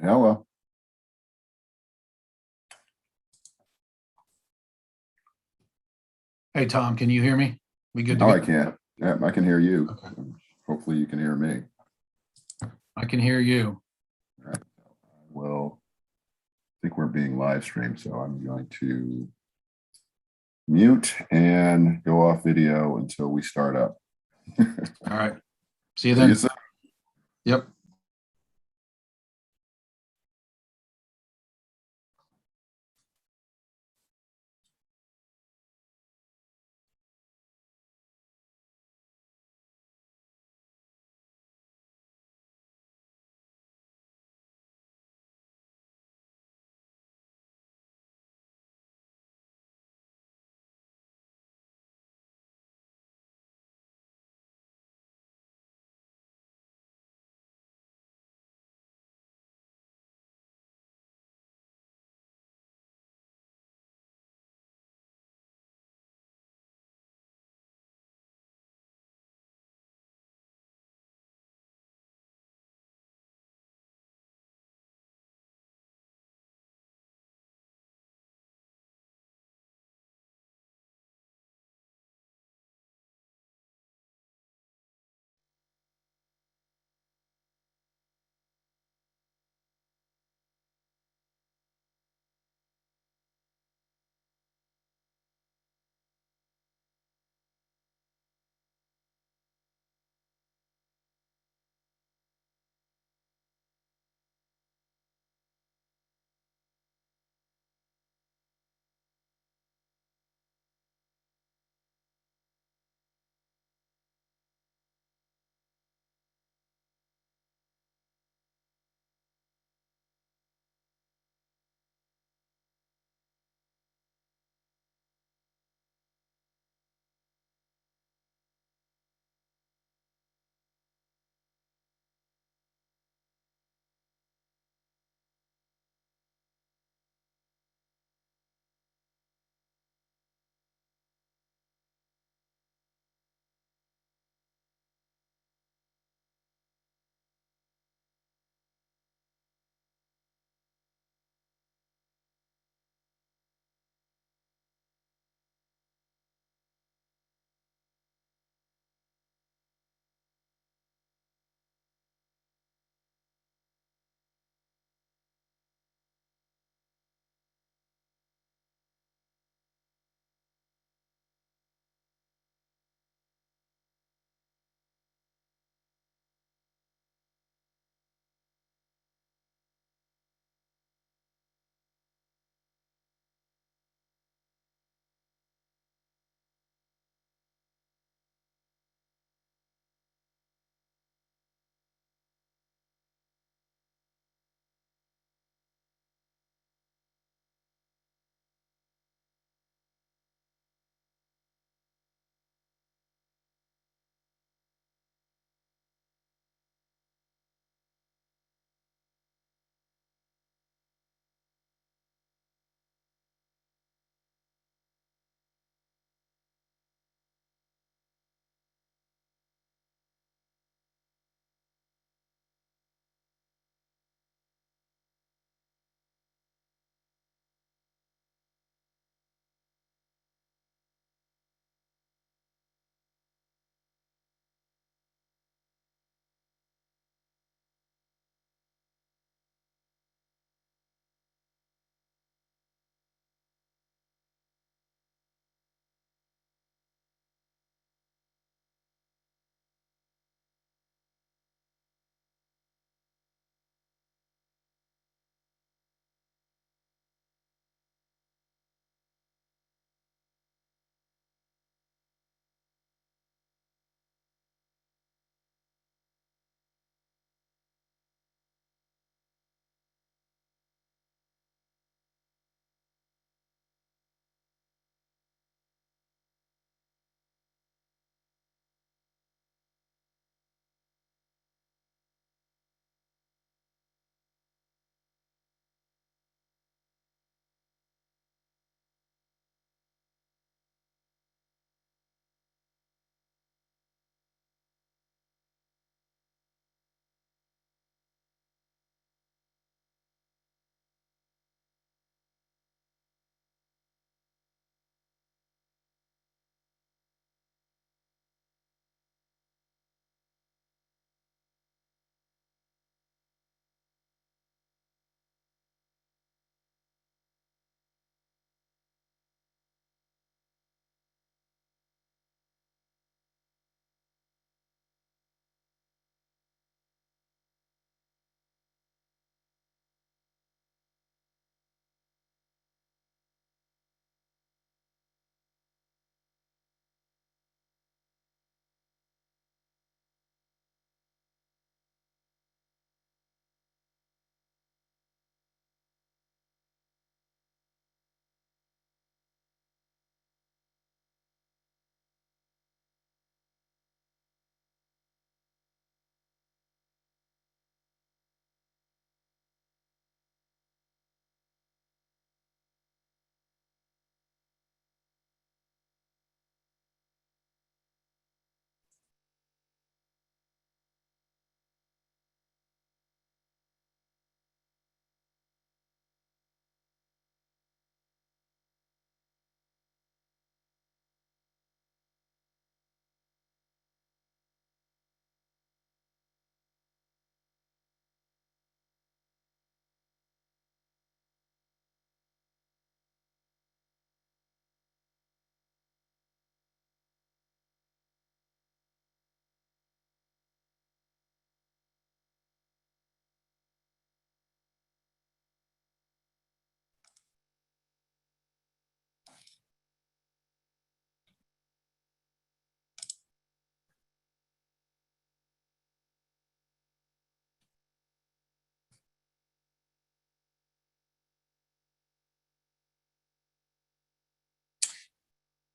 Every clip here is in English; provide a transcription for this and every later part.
Hello. Hey, Tom, can you hear me? We good to No, go? I can't. Yeah, I can hear you. Okay. Hopefully you can hear me. I can hear you. All right. Well, I think we're being live streamed, so I'm going to mute and go off video until we start up. All right. See you See then. you soon. Yep.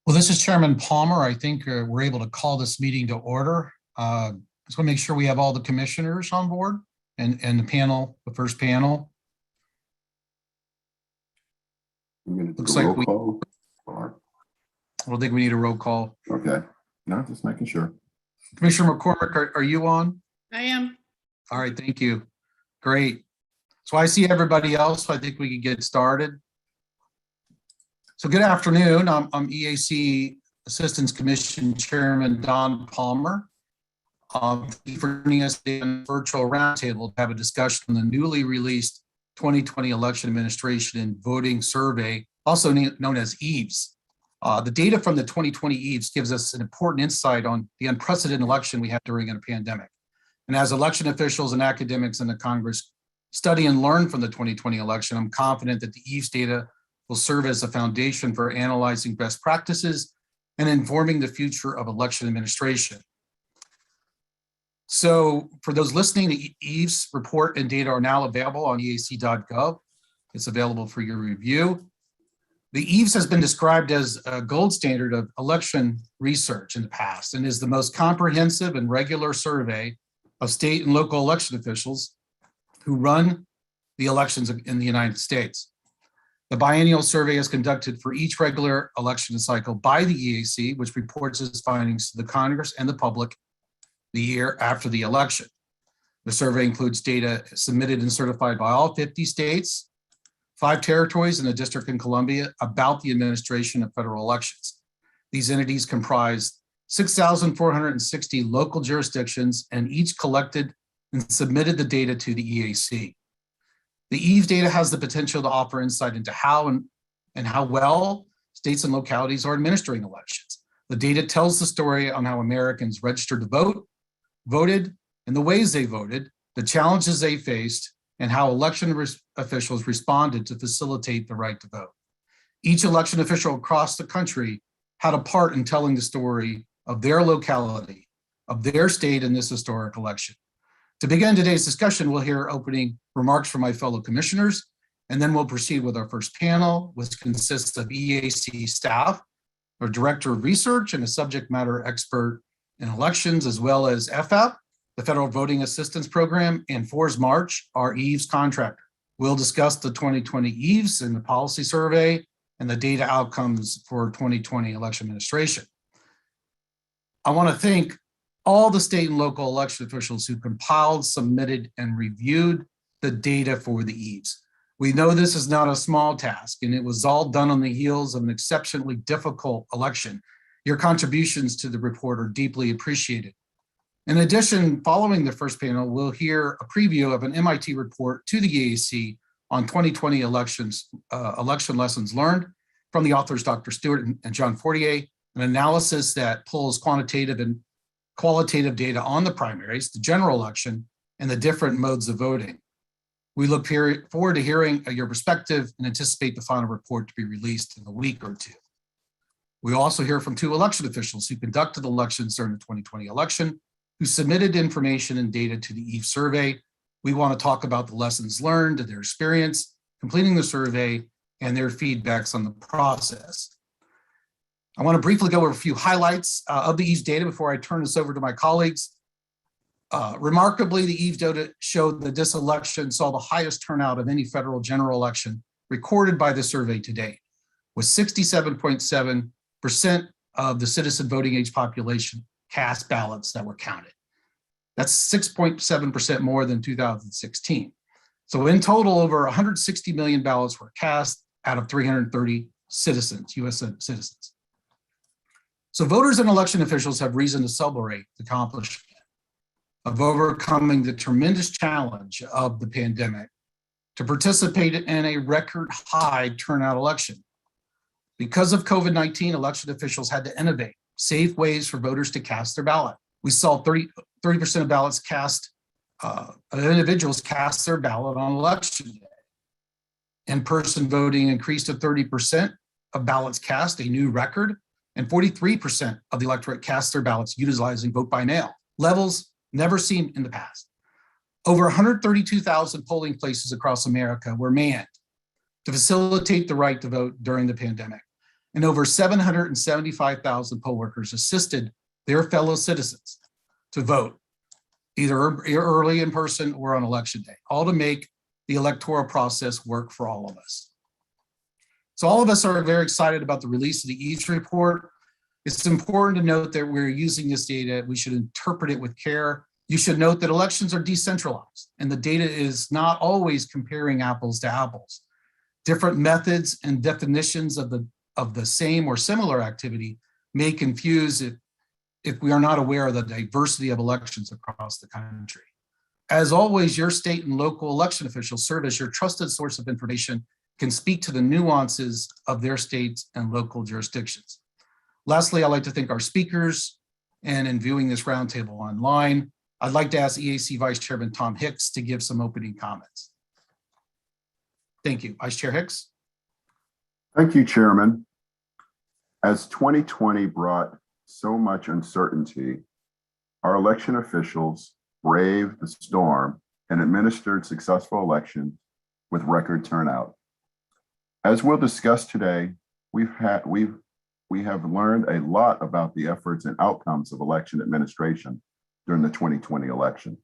Well, this is Chairman Palmer. I think we're able to call this meeting to order. Just want to make sure we have all the commissioners on board and the panel, the first panel. I'm gonna do Looks a like roll we- call. Or- I don't think we need a roll call. Okay, no, just making sure. Commissioner McCormick, are you on? I am. All right, thank you. Great. So I see everybody else, so I think we can get started. So good afternoon. I'm EAC Assistance Commission Chairman Don Palmer. Thank you for joining us in virtual roundtable to have a discussion on the newly released 2020 Election Administration and Voting Survey, also known as EAVS. The data from the 2020 EAVS gives us an important insight on the unprecedented election we had during a pandemic. And as election officials and academics in the Congress study and learn from the 2020 election, I'm confident that the EAVS data will serve as a foundation for analyzing best practices and informing the future of election administration. So for those listening, the EAVS report and data are now available on eac.gov. It's available for your review. The EAVS has been described as a gold standard of election research in the past and is the most comprehensive and regular survey of state and local election officials who run the elections in the United States. The biennial survey is conducted for each regular election cycle by the EAC, which reports its findings to the Congress and the public the year after the election. The survey includes data submitted and certified by all 50 states, 5 territories, and the District in Columbia about the administration of federal elections. These entities comprise 6,460 local jurisdictions, and each collected and submitted the data to the EAC. The EAVS data has the potential to offer insight into how and how well states and localities are administering elections. The data tells the story on how Americans registered to vote, voted, and the ways they voted, the challenges they faced, and how election officials responded to facilitate the right to vote. Each election official across the country had a part in telling the story of their locality, of their state in this historic election. To begin today's discussion, we'll hear opening remarks from my fellow commissioners, and then we'll proceed with our first panel, which consists of EAC staff, our Director of Research and a subject matter expert in elections, as well as FF, the Federal Voting Assistance Program, and FORS March, our EAVS contractor. We'll discuss the 2020 EAVS and the policy survey and the data outcomes for 2020 election administration. I want to thank all the state and local election officials who compiled, submitted, and reviewed the data for the EAVS. We know this is not a small task, and it was all done on the heels of an exceptionally difficult election. Your contributions to the report are deeply appreciated. In addition, following the first panel, we'll hear a preview of an MIT report to the EAC on 2020 elections, election lessons learned from the authors, Dr. Stewart and John Fortier, an analysis that pulls quantitative and qualitative data on the primaries, the general election, and the different modes of voting. We look forward to hearing your perspective and anticipate the final report to be released in a week or two. We also hear from 2 election officials who conducted elections during the 2020 election, who submitted information and data to the EAVS survey. We want to talk about the lessons learned, their experience completing the survey, and their feedbacks on the process. I want to briefly go over a few highlights of the EAVS data before I turn this over to my colleagues. Remarkably, the EAVS data showed that this election saw the highest turnout of any federal general election recorded by the survey to date, with 67.7% of the citizen voting age population cast ballots that were counted. That's 6.7% more than 2016. So in total, over 160 million ballots were cast out of 330 citizens, US citizens. So voters and election officials have reason to celebrate the accomplishment of overcoming the tremendous challenge of the pandemic to participate in a record high turnout election. Because of COVID-19, election officials had to innovate safe ways for voters to cast their ballot. We saw 30% of ballots cast, individuals cast their ballot on election day. In-person voting increased to 30% of ballots cast, a new record, and 43% of the electorate cast their ballots utilizing vote by mail, levels never seen in the past. Over 132,000 polling places across America were manned to facilitate the right to vote during the pandemic. and over 775,000 poll workers assisted their fellow citizens to vote, either early in person or on election day, all to make the electoral process work for all of us. So all of us are very excited about the release of the EAVS report. It's important to note that we're using this data. We should interpret it with care. You should note that elections are decentralized and the data is not always comparing apples to apples. Different methods and definitions of the same or similar activity may confuse it if we are not aware of the diversity of elections across the country. As always, your state and local election officials serve as your trusted source of information, can speak to the nuances of their states and local jurisdictions. Lastly, I'd like to thank our speakers, and in viewing this roundtable online, I'd like to ask EAC Vice Chairman Tom Hicks to give some opening comments. Thank you. Vice Chair Hicks. Thank you, Chairman. As 2020 brought so much uncertainty, our election officials braved the storm and administered successful elections with record turnout. As we'll discuss today, we have learned a lot about the efforts and outcomes of election administration during the 2020 election.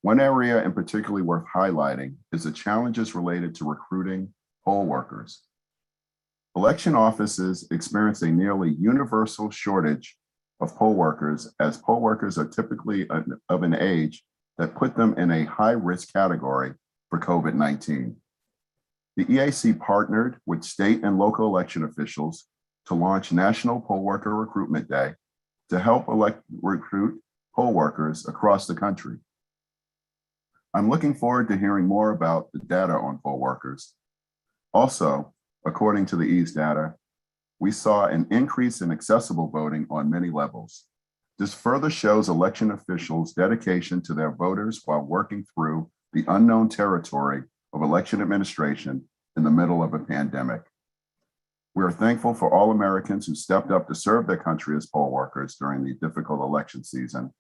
One area in particularly worth highlighting is the challenges related to recruiting poll workers. Election offices experience a nearly universal shortage of poll workers, as poll workers are typically of an age that put them in a high-risk category for COVID-19. The EAC partnered with state and local election officials to launch National Poll Worker Recruitment Day to help recruit poll workers across the country. I'm looking forward to hearing more about the data on poll workers. Also, according to the EAVS data, we saw an increase in accessible voting on many levels. This further shows election officials' dedication to their voters while working through the unknown territory of election administration in the middle of a pandemic. We are thankful for all Americans who stepped up to serve their country as poll workers during the difficult election season,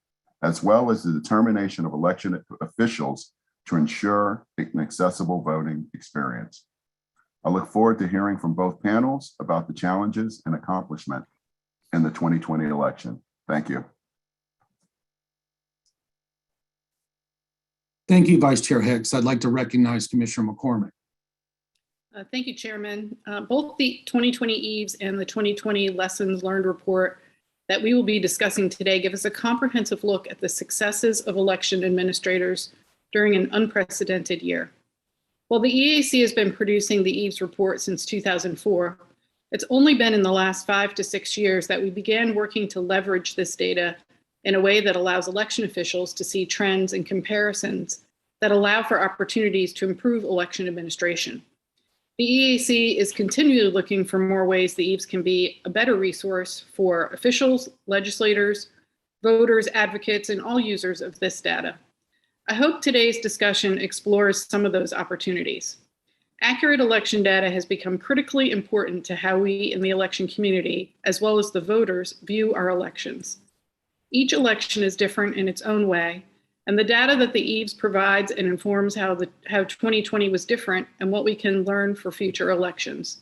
as well as the determination of election officials to ensure an accessible voting experience. I look forward to hearing from both panels about the challenges and accomplishment in the 2020 election. Thank you. Thank you, Vice Chair Hicks. I'd like to recognize Commissioner McCormick. Thank you, Chairman. Both the 2020 EAVS and the 2020 Lessons Learned report that we will be discussing today give us a comprehensive look at the successes of election administrators during an unprecedented year. While the EAC has been producing the EAVS report since 2004, it's only been in the last 5 to 6 years that we began working to leverage this data in a way that allows election officials to see trends and comparisons that allow for opportunities to improve election administration. The EAC is continually looking for more ways the EAVS can be a better resource for officials, legislators, voters, advocates, and all users of this data. I hope today's discussion explores some of those opportunities. Accurate election data has become critically important to how we in the election community, as well as the voters, view our elections. Each election is different in its own way, and the data that the EAVS provides and informs how 2020 was different and what we can learn for future elections.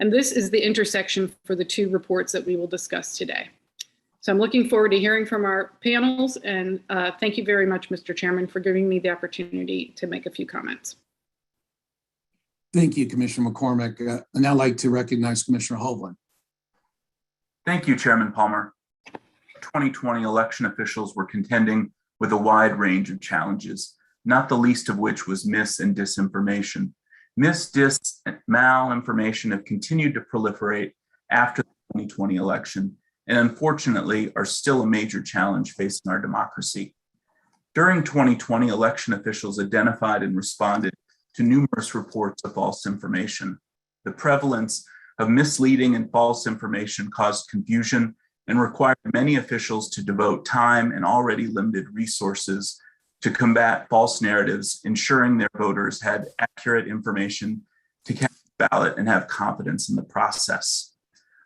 And this is the intersection for the two reports that we will discuss today. So I'm looking forward to hearing from our panels, and thank you very much, Mr. Chairman, for giving me the opportunity to make a few comments. Thank you, Commissioner McCormick. I'd now like to recognize Commissioner Hovland. Thank you, Chairman Palmer. 2020 election officials were contending with a wide range of challenges, not the least of which was mis and disinformation. Mis, dis, and malinformation have continued to proliferate after the 2020 election, and unfortunately are still a major challenge facing our democracy. During 2020, election officials identified and responded to numerous reports of false information. The prevalence of misleading and false information caused confusion and required many officials to devote time and already limited resources to combat false narratives, ensuring their voters had accurate information to cast a ballot and have confidence in the process.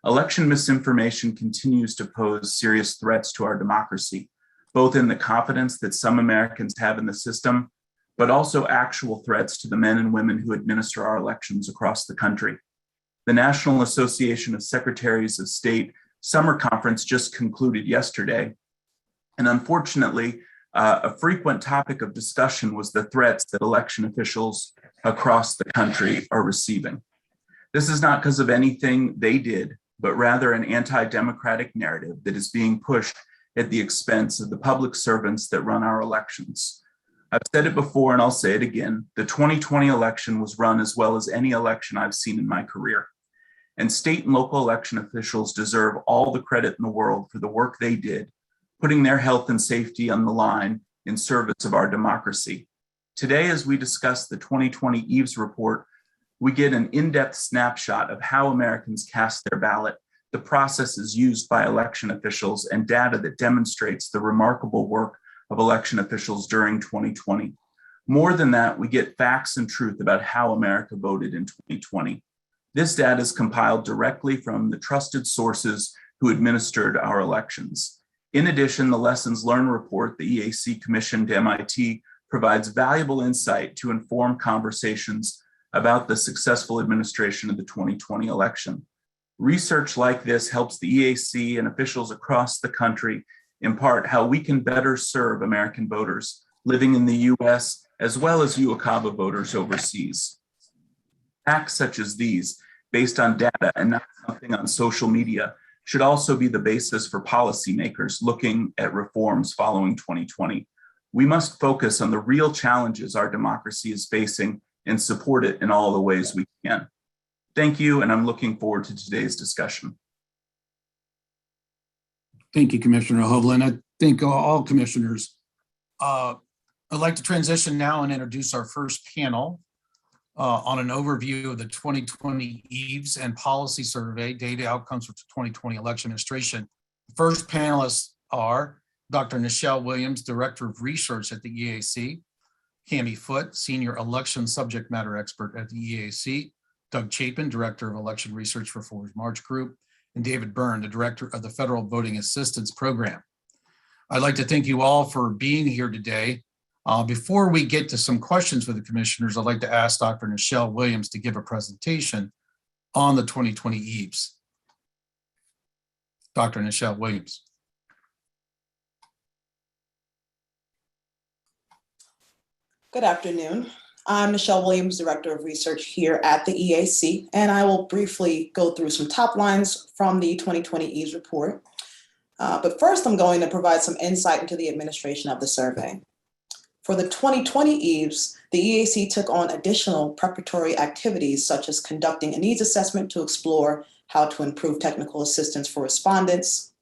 Election misinformation continues to pose serious threats to our democracy, both in the confidence that some Americans have in the system, but also actual threats to the men and women who administer our elections across the country. The National Association of Secretaries of State Summer Conference just concluded yesterday. And unfortunately, a frequent topic of discussion was the threats that election officials across the country are receiving. This is not because of anything they did, but rather an anti-democratic narrative that is being pushed at the expense of the public servants that run our elections. I've said it before and I'll say it again. The 2020 election was run as well as any election I've seen in my career. And state and local election officials deserve all the credit in the world for the work they did, putting their health and safety on the line in service of our democracy. Today, as we discuss the 2020 EAVS report, we get an in-depth snapshot of how Americans cast their ballot, the processes used by election officials, and data that demonstrates the remarkable work of election officials during 2020. More than that, we get facts and truth about how America voted in 2020. This data is compiled directly from the trusted sources who administered our elections. In addition, the Lessons Learned report the EAC commissioned to MIT provides valuable insight to inform conversations about the successful administration of the 2020 election. Research like this helps the EAC and officials across the country impart how we can better serve American voters living in the US as well as UOCAVA voters overseas. Facts such as these, based on data and not something on social media, should also be the basis for policymakers looking at reforms following 2020. We must focus on the real challenges our democracy is facing and support it in all the ways we can. Thank you, and I'm looking forward to today's discussion. Thank you, Commissioner Hovland. I think all commissioners. I'd like to transition now and introduce our first panel on an overview of the 2020 EAVS and policy survey data outcomes for 2020 election administration. The first panelists are Dr. Nichelle Williams, Director of Research at the EAC, Cami Foote, Senior Election Subject Matter Expert at the EAC, Doug Chapin, Director of Election Research for Forward March Group, and David Byrne, the Director of the Federal Voting Assistance Program. I'd like to thank you all for being here today. Before we get to some questions for the commissioners, I'd like to ask Dr. Nichelle Williams to give a presentation on the 2020 EAVS. Dr. Nichelle Williams. Good afternoon. I'm Nichelle Williams, Director of Research here at the EAC, and I will briefly go through some top lines from the 2020 EAVS report. But first, I'm going to provide some insight into the administration of the survey. For the 2020 EAVS, the EAC took on additional preparatory activities such as conducting a needs assessment to explore how to improve technical assistance for respondents.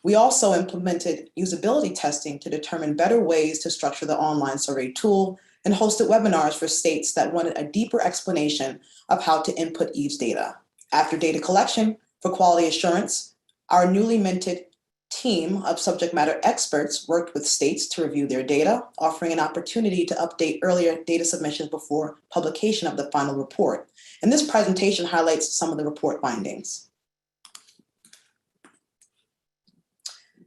We also implemented usability testing to determine better ways to structure the online survey tool and hosted webinars for states that wanted a deeper explanation of how to input EAVS data. After data collection for quality assurance, our newly minted team of subject matter experts worked with states to review their data, offering an opportunity to update earlier data submissions before publication of the final report. And this presentation highlights some of the report findings.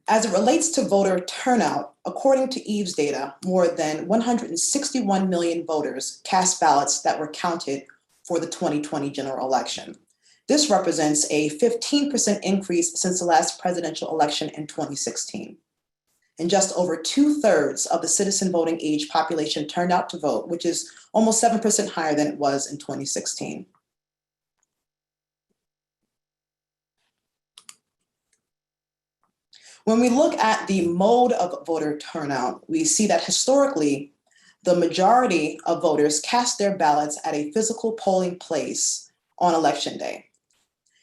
As it relates to voter turnout, according to EAVS data, more than 161 million voters cast ballots that were counted for the 2020 general election. This represents a 15% increase since the last presidential election in 2016. And just over 2/3 of the citizen voting age population turned out to vote, which is almost 7% higher than it was in 2016. When we look at the mode of voter turnout, we see that historically, the majority of voters cast their ballots at a physical polling place on election day.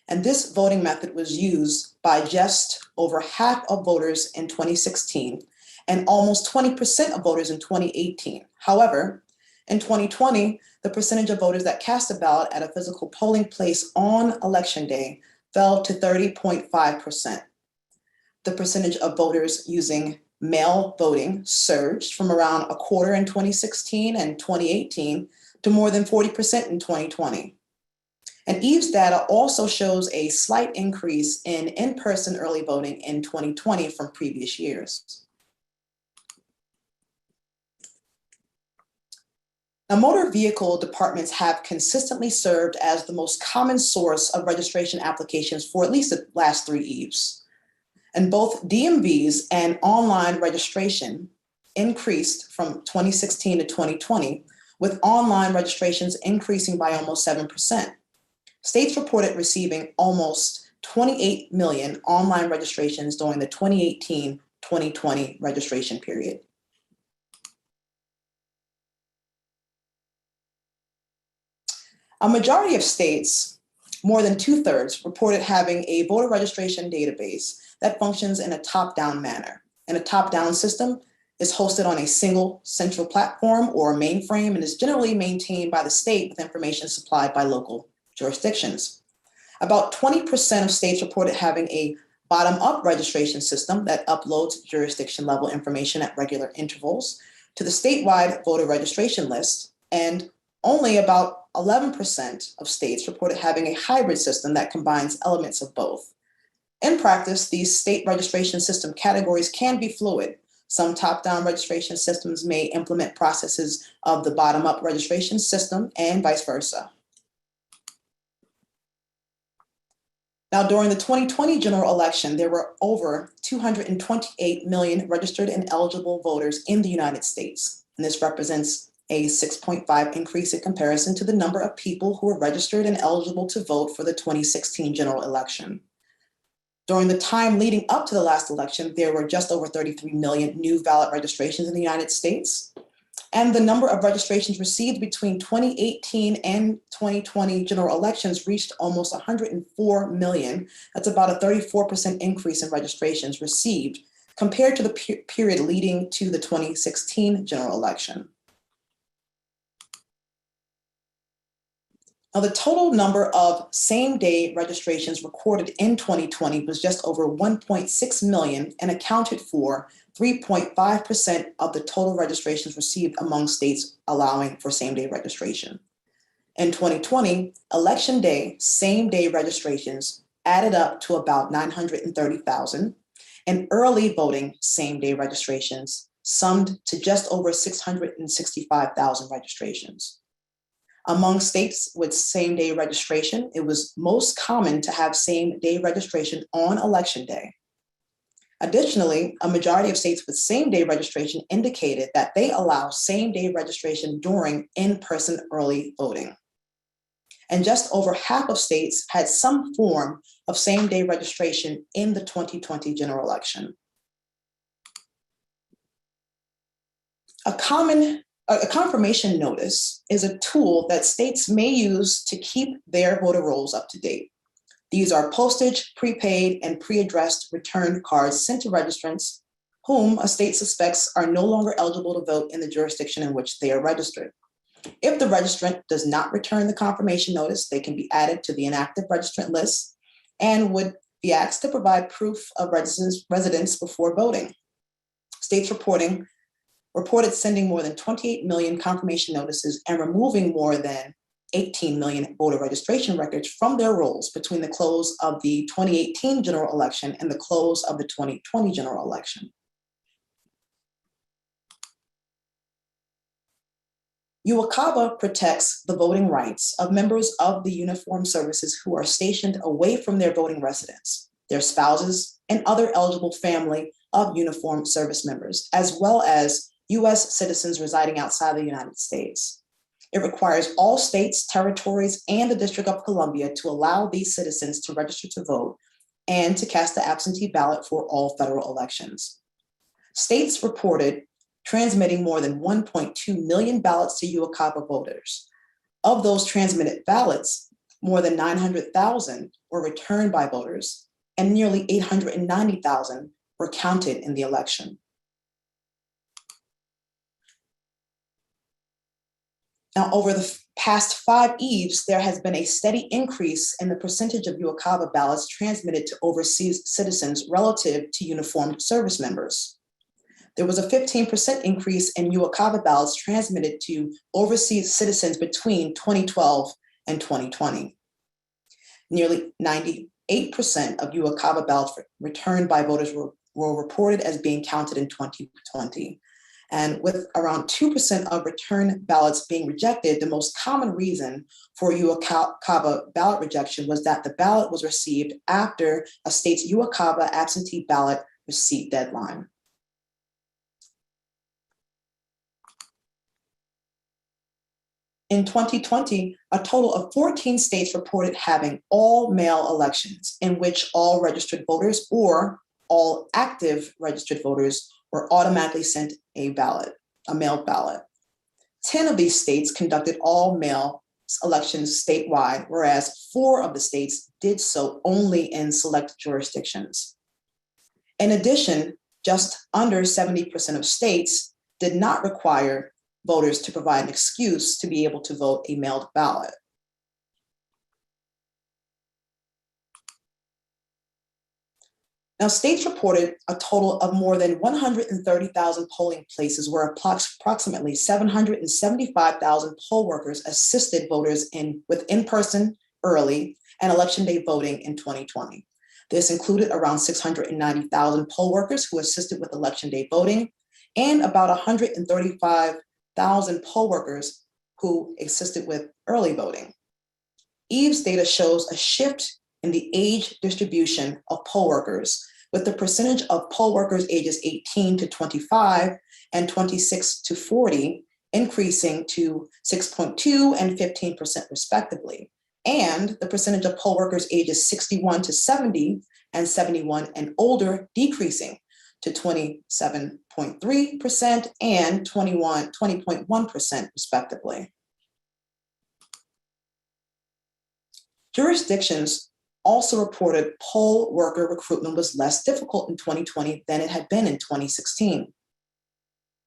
And this voting method was used by just over half of voters in 2016 and almost 20% of voters in 2018. However, in 2020, the percentage of voters that cast a ballot at a physical polling place on election day fell to 30.5%. The percentage of voters using mail voting surged from around a quarter in 2016 and 2018 to more than 40% in 2020. And EAVS data also shows a slight increase in in-person early voting in 2020 from previous years. Now, motor vehicle departments have consistently served as the most common source of registration applications for at least the last 3 EAVS. And both DMVs and online registration increased from 2016 to 2020, with online registrations increasing by almost 7%. States reported receiving almost 28 million online registrations during the 2018-2020 registration period. A majority of states, more than 2/3, reported having a voter registration database that functions in a top-down manner. And a top-down system is hosted on a single central platform or mainframe and is generally maintained by the state with information supplied by local jurisdictions. About 20% of states reported having a bottom-up registration system that uploads jurisdiction-level information at regular intervals to the statewide voter registration list, and only about 11% of states reported having a hybrid system that combines elements of both. In practice, these state registration system categories can be fluid. Some top-down registration systems may implement processes of the bottom-up registration system and vice versa. Now, during the 2020 general election, there were over 228 million registered and eligible voters in the United States. And this represents a 6.5 increase in comparison to the number of people who were registered and eligible to vote for the 2016 general election. During the time leading up to the last election, there were just over 33 million new ballot registrations in the United States. And the number of registrations received between 2018 and 2020 general elections reached almost 104 million. That's about a 34% increase in registrations received compared to the period leading to the 2016 general election. Now, the total number of same-day registrations recorded in 2020 was just over 1.6 million and accounted for 3.5% of the total registrations received among states allowing for same-day registration. In 2020, election day same-day registrations added up to about 930,000, and early voting same-day registrations summed to just over 665,000 registrations. Among states with same-day registration, it was most common to have same-day registration on election day. Additionally, a majority of states with same-day registration indicated that they allow same-day registration during in-person early voting. And just over half of states had some form of same-day registration in the 2020 general election. A confirmation notice is a tool that states may use to keep their voter rolls up to date. These are postage, prepaid, and pre-addressed return cards sent to registrants whom a state suspects are no longer eligible to vote in the jurisdiction in which they are registered. If the registrant does not return the confirmation notice, they can be added to the inactive registrant list and would be asked to provide proof of residence before voting. States reported sending more than 28 million confirmation notices and removing more than 18 million voter registration records from their rolls between the close of the 2018 general election and the close of the 2020 general election. UOCAVA protects the voting rights of members of the uniformed services who are stationed away from their voting residence, their spouses, and other eligible family of uniformed service members, as well as U.S. citizens residing outside the United States. It requires all states, territories, and the District of Columbia to allow these citizens to register to vote and to cast the absentee ballot for all federal elections. States reported transmitting more than 1.2 million ballots to UOCAVA voters. Of those transmitted ballots, more than 900,000 were returned by voters, and nearly 890,000 were counted in the election. Now, over the past 5 EAVS, there has been a steady increase in the percentage of UOCAVA ballots transmitted to overseas citizens relative to uniformed service members. There was a 15% increase in UOCAVA ballots transmitted to overseas citizens between 2012 and 2020. Nearly 98% of UOCAVA ballots returned by voters were reported as being counted in 2020. And with around 2% of return ballots being rejected, the most common reason for UOCAVA ballot rejection was that the ballot was received after a state's UOCAVA absentee ballot receipt deadline. In 2020, a total of 14 states reported having all mail elections in which all registered voters or all active registered voters were automatically sent a mailed ballot. 10 of these states conducted all mail elections statewide, whereas 4 of the states did so only in select jurisdictions. In addition, just under 70% of states did not require voters to provide an excuse to be able to vote a mailed ballot. Now, states reported a total of more than 130,000 polling places where approximately 775,000 poll workers assisted voters with in-person, early, and election day voting in 2020. This included around 690,000 poll workers who assisted with election day voting and about 135,000 poll workers who assisted with early voting. EAVS data shows a shift in the age distribution of poll workers, with the percentage of poll workers ages 18 to 25 and 26 to 40 increasing to 6.2 and 15% respectively, and the percentage of poll workers ages 61 to 70 and 71 and older decreasing to 27.3% and 20.1% respectively. Jurisdictions also reported poll worker recruitment was less difficult in 2020 than it had been in 2016.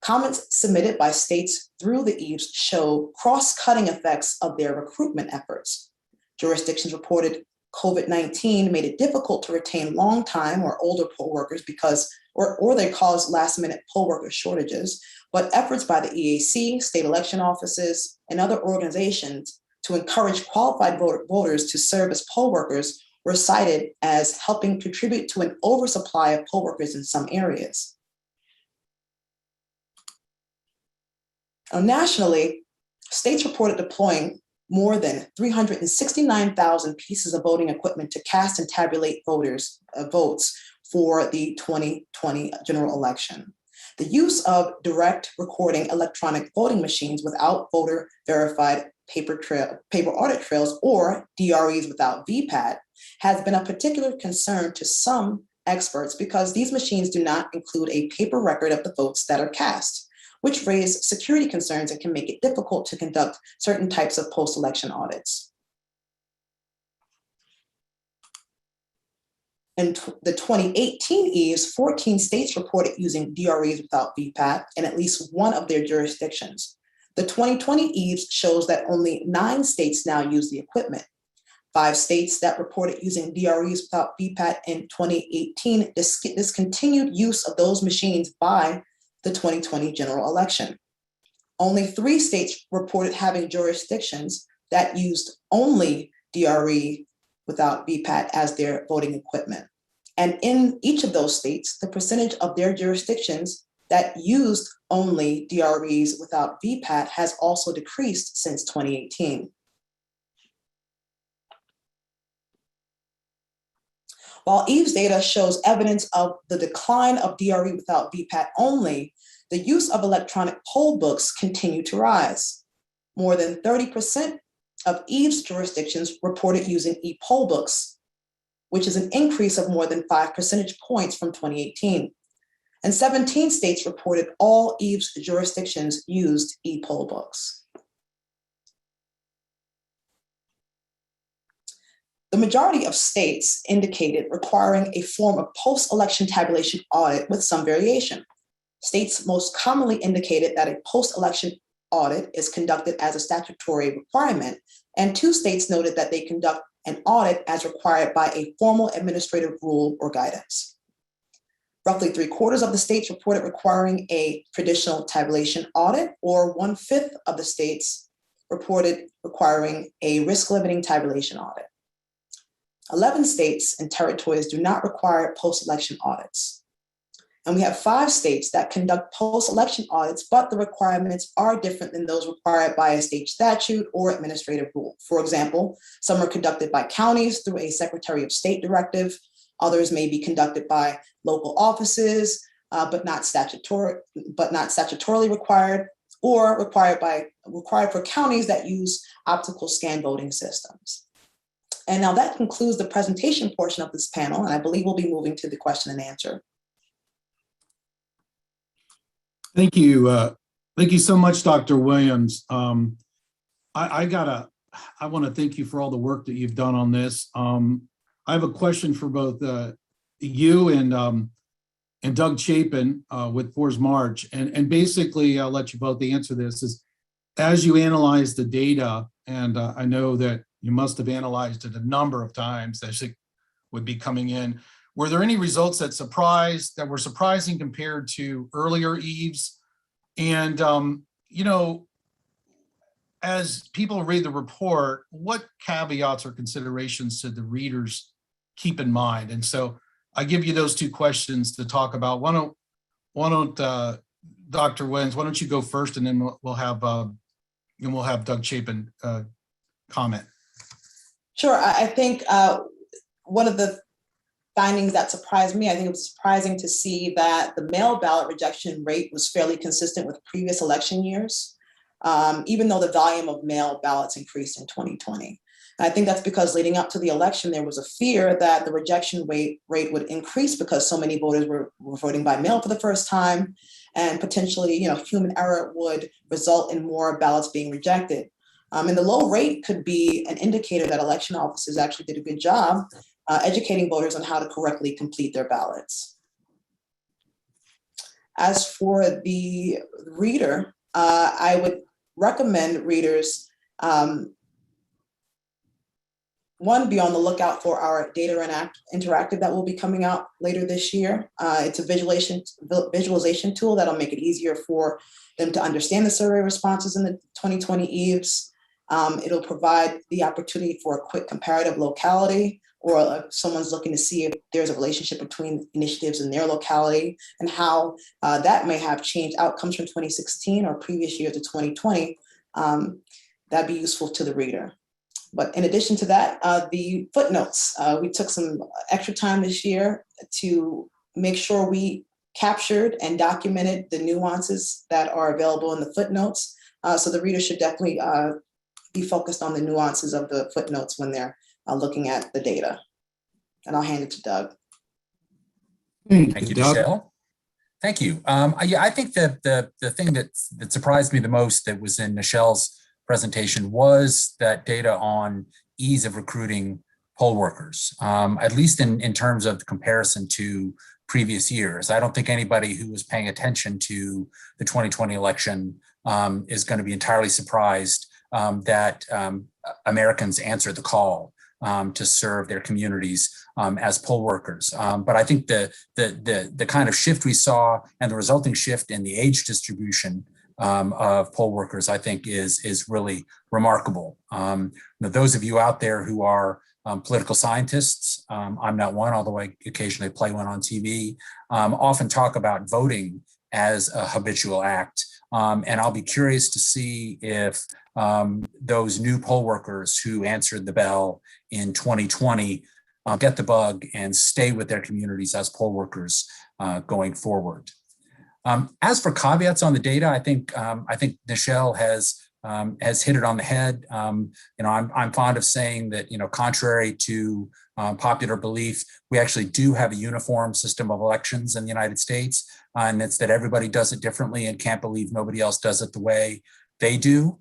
Comments submitted by states through the EAVS show cross-cutting effects of their recruitment efforts. Jurisdictions reported COVID-19 made it difficult to retain long-time or older poll workers because, or they caused last-minute poll worker shortages, but efforts by the EAC, state election offices, and other organizations to encourage qualified voters to serve as poll workers were cited as helping contribute to an oversupply of poll workers in some areas. Nationally, states reported deploying more than 369,000 pieces of voting equipment to cast and tabulate votes for the 2020 general election. The use of direct recording electronic voting machines without voter verified paper audit trails, or DREs without VPAT, has been a particular concern to some experts because these machines do not include a paper record of the votes that are cast, which raise security concerns and can make it difficult to conduct certain types of post-election audits. In the 2018 EAVS, 14 states reported using DREs without VPAT in at least one of their jurisdictions. The 2020 EAVS shows that only 9 states now use the equipment. 5 states that reported using DREs without VPAT in 2018 discontinued use of those machines by the 2020 general election. Only 3 states reported having jurisdictions that used only DRE without VPAT as their voting equipment. And in each of those states, the percentage of their jurisdictions that used only DREs without VPAT has also decreased since 2018. While EAVS data shows evidence of the decline of DRE without VPAT only, the use of electronic poll books continue to rise. More than 30% of EAVS jurisdictions reported using e-poll books, which is an increase of more than 5 percentage points from 2018. And 17 states reported all EAVS jurisdictions used e-poll books. The majority of states indicated requiring a form of post-election tabulation audit with some variation. States most commonly indicated that a post-election audit is conducted as a statutory requirement, and 2 states noted that they conduct an audit as required by a formal administrative rule or guidance. Roughly 3/4 of the states reported requiring a traditional tabulation audit, or 1/5 of the states reported requiring a risk-limiting tabulation audit. 11 states and territories do not require post-election audits. And we have 5 states that conduct post-election audits, but the requirements are different than those required by a state statute or administrative rule. For example, some are conducted by counties through a Secretary of State directive. Others may be conducted by local offices, but not statutorily required, or required for counties that use optical scan voting systems. And now that concludes the presentation portion of this panel, and I believe we'll be moving to the question and answer. Thank you. Thank you so much, Dr. Williams. I want to thank you for all the work that you've done on this. I have a question for both you and Doug Chapin with FORS March. And basically, I'll let you both answer this, is as you analyze the data, and I know that you must have analyzed it a number of times as it would be coming in, were there any results that were surprising compared to earlier EAVS? And, as people read the report, what caveats or considerations should the readers keep in mind? And so I give you those 2 questions to talk about. Why don't Dr. Williams, why don't you go first, and then we'll have Doug Chapin comment. Sure. I think one of the findings that surprised me, I think it was surprising to see that the mail ballot rejection rate was fairly consistent with previous election years, even though the volume of mail ballots increased in 2020. And I think that's because leading up to the election, there was a fear that the rejection rate would increase because so many voters were voting by mail for the first time, and potentially, human error would result in more ballots being rejected. And the low rate could be an indicator that election officers actually did a good job educating voters on how to correctly complete their ballots. As for the reader, I would recommend readers, one, be on the lookout for our Data Interactive that will be coming out later this year. It's a visualization tool that'll make it easier for them to understand the survey responses in the 2020 EAVS. It'll provide the opportunity for a quick comparative locality, or if someone's looking to see if there's a relationship between initiatives in their locality and how that may have changed outcomes from 2016 or previous year to 2020. That'd be useful to the reader. But in addition to that, the footnotes, we took some extra time this year to make sure we captured and documented the nuances that are available in the footnotes. So the reader should definitely be focused on the nuances of the footnotes when they're looking at the data. And I'll hand it to Doug. Thank you, Michelle. Thank you. Yeah, I think that the thing that surprised me the most that was in Michelle's presentation was that data on ease of recruiting poll workers, at least in terms of the comparison to previous years. I don't think anybody who was paying attention to the 2020 election is going to be entirely surprised that Americans answered the call to serve their communities as poll workers. But I think the kind of shift we saw and the resulting shift in the age distribution of poll workers, I think is really remarkable. Those of you out there who are political scientists, I'm not one, although I occasionally play one on TV, often talk about voting as a habitual act. And I'll be curious to see if those new poll workers who answered the bell in 2020 get the bug and stay with their communities as poll workers going forward. As for caveats on the data, I think Michelle has hit it on the head. I'm fond of saying that, contrary to popular belief, we actually do have a uniform system of elections in the United States, and it's that everybody does it differently and can't believe nobody else does it the way they do.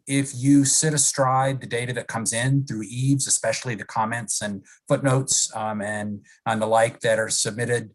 If you sit astride the data that comes in through EAVS, especially the comments and footnotes and the like that are submitted,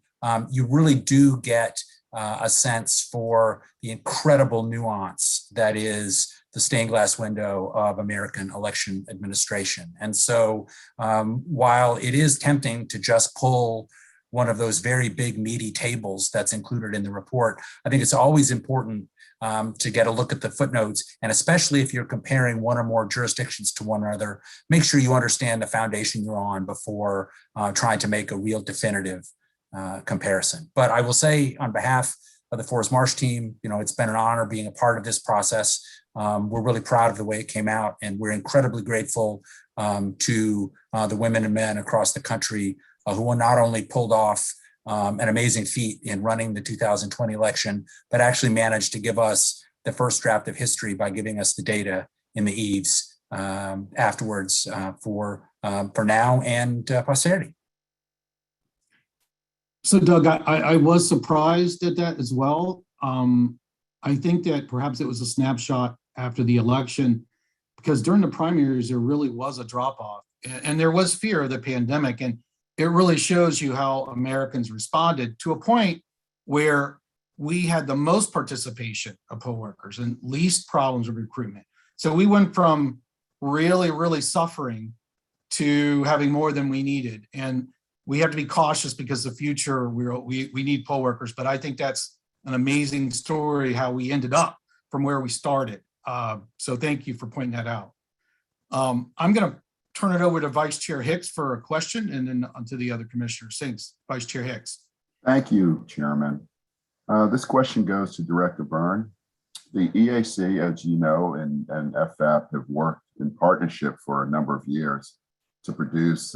you really do get a sense for the incredible nuance that is the stained glass window of American election administration. And so while it is tempting to just pull one of those very big meaty tables that's included in the report, I think it's always important to get a look at the footnotes, and especially if you're comparing one or more jurisdictions to one another, make sure you understand the foundation you're on before trying to make a real definitive comparison. But I will say on behalf of the Forest Marsh team, it's been an honor being a part of this process. We're really proud of the way it came out, and we're incredibly grateful to the women and men across the country who not only pulled off an amazing feat in running the 2020 election, but actually managed to give us the first draft of history by giving us the data in the EAVS afterwards for now and posterity. So Doug, I was surprised at that as well. I think that perhaps it was a snapshot after the election, because during the primaries, there really was a drop off and there was fear of the pandemic. And it really shows you how Americans responded to a point where we had the most participation of poll workers and least problems with recruitment. So we went from really, really suffering to having more than we needed. And we have to be cautious because the future, we need poll workers, but I think that's an amazing story how we ended up from where we started. So thank you for pointing that out. I'm going to turn it over to Vice Chair Hicks for a question and then on to the other commissioners. Thanks, Vice Chair Hicks. Thank you, Chairman. This question goes to Director Byrne. The EAC, as you know, and FAP have worked in partnership for a number of years to produce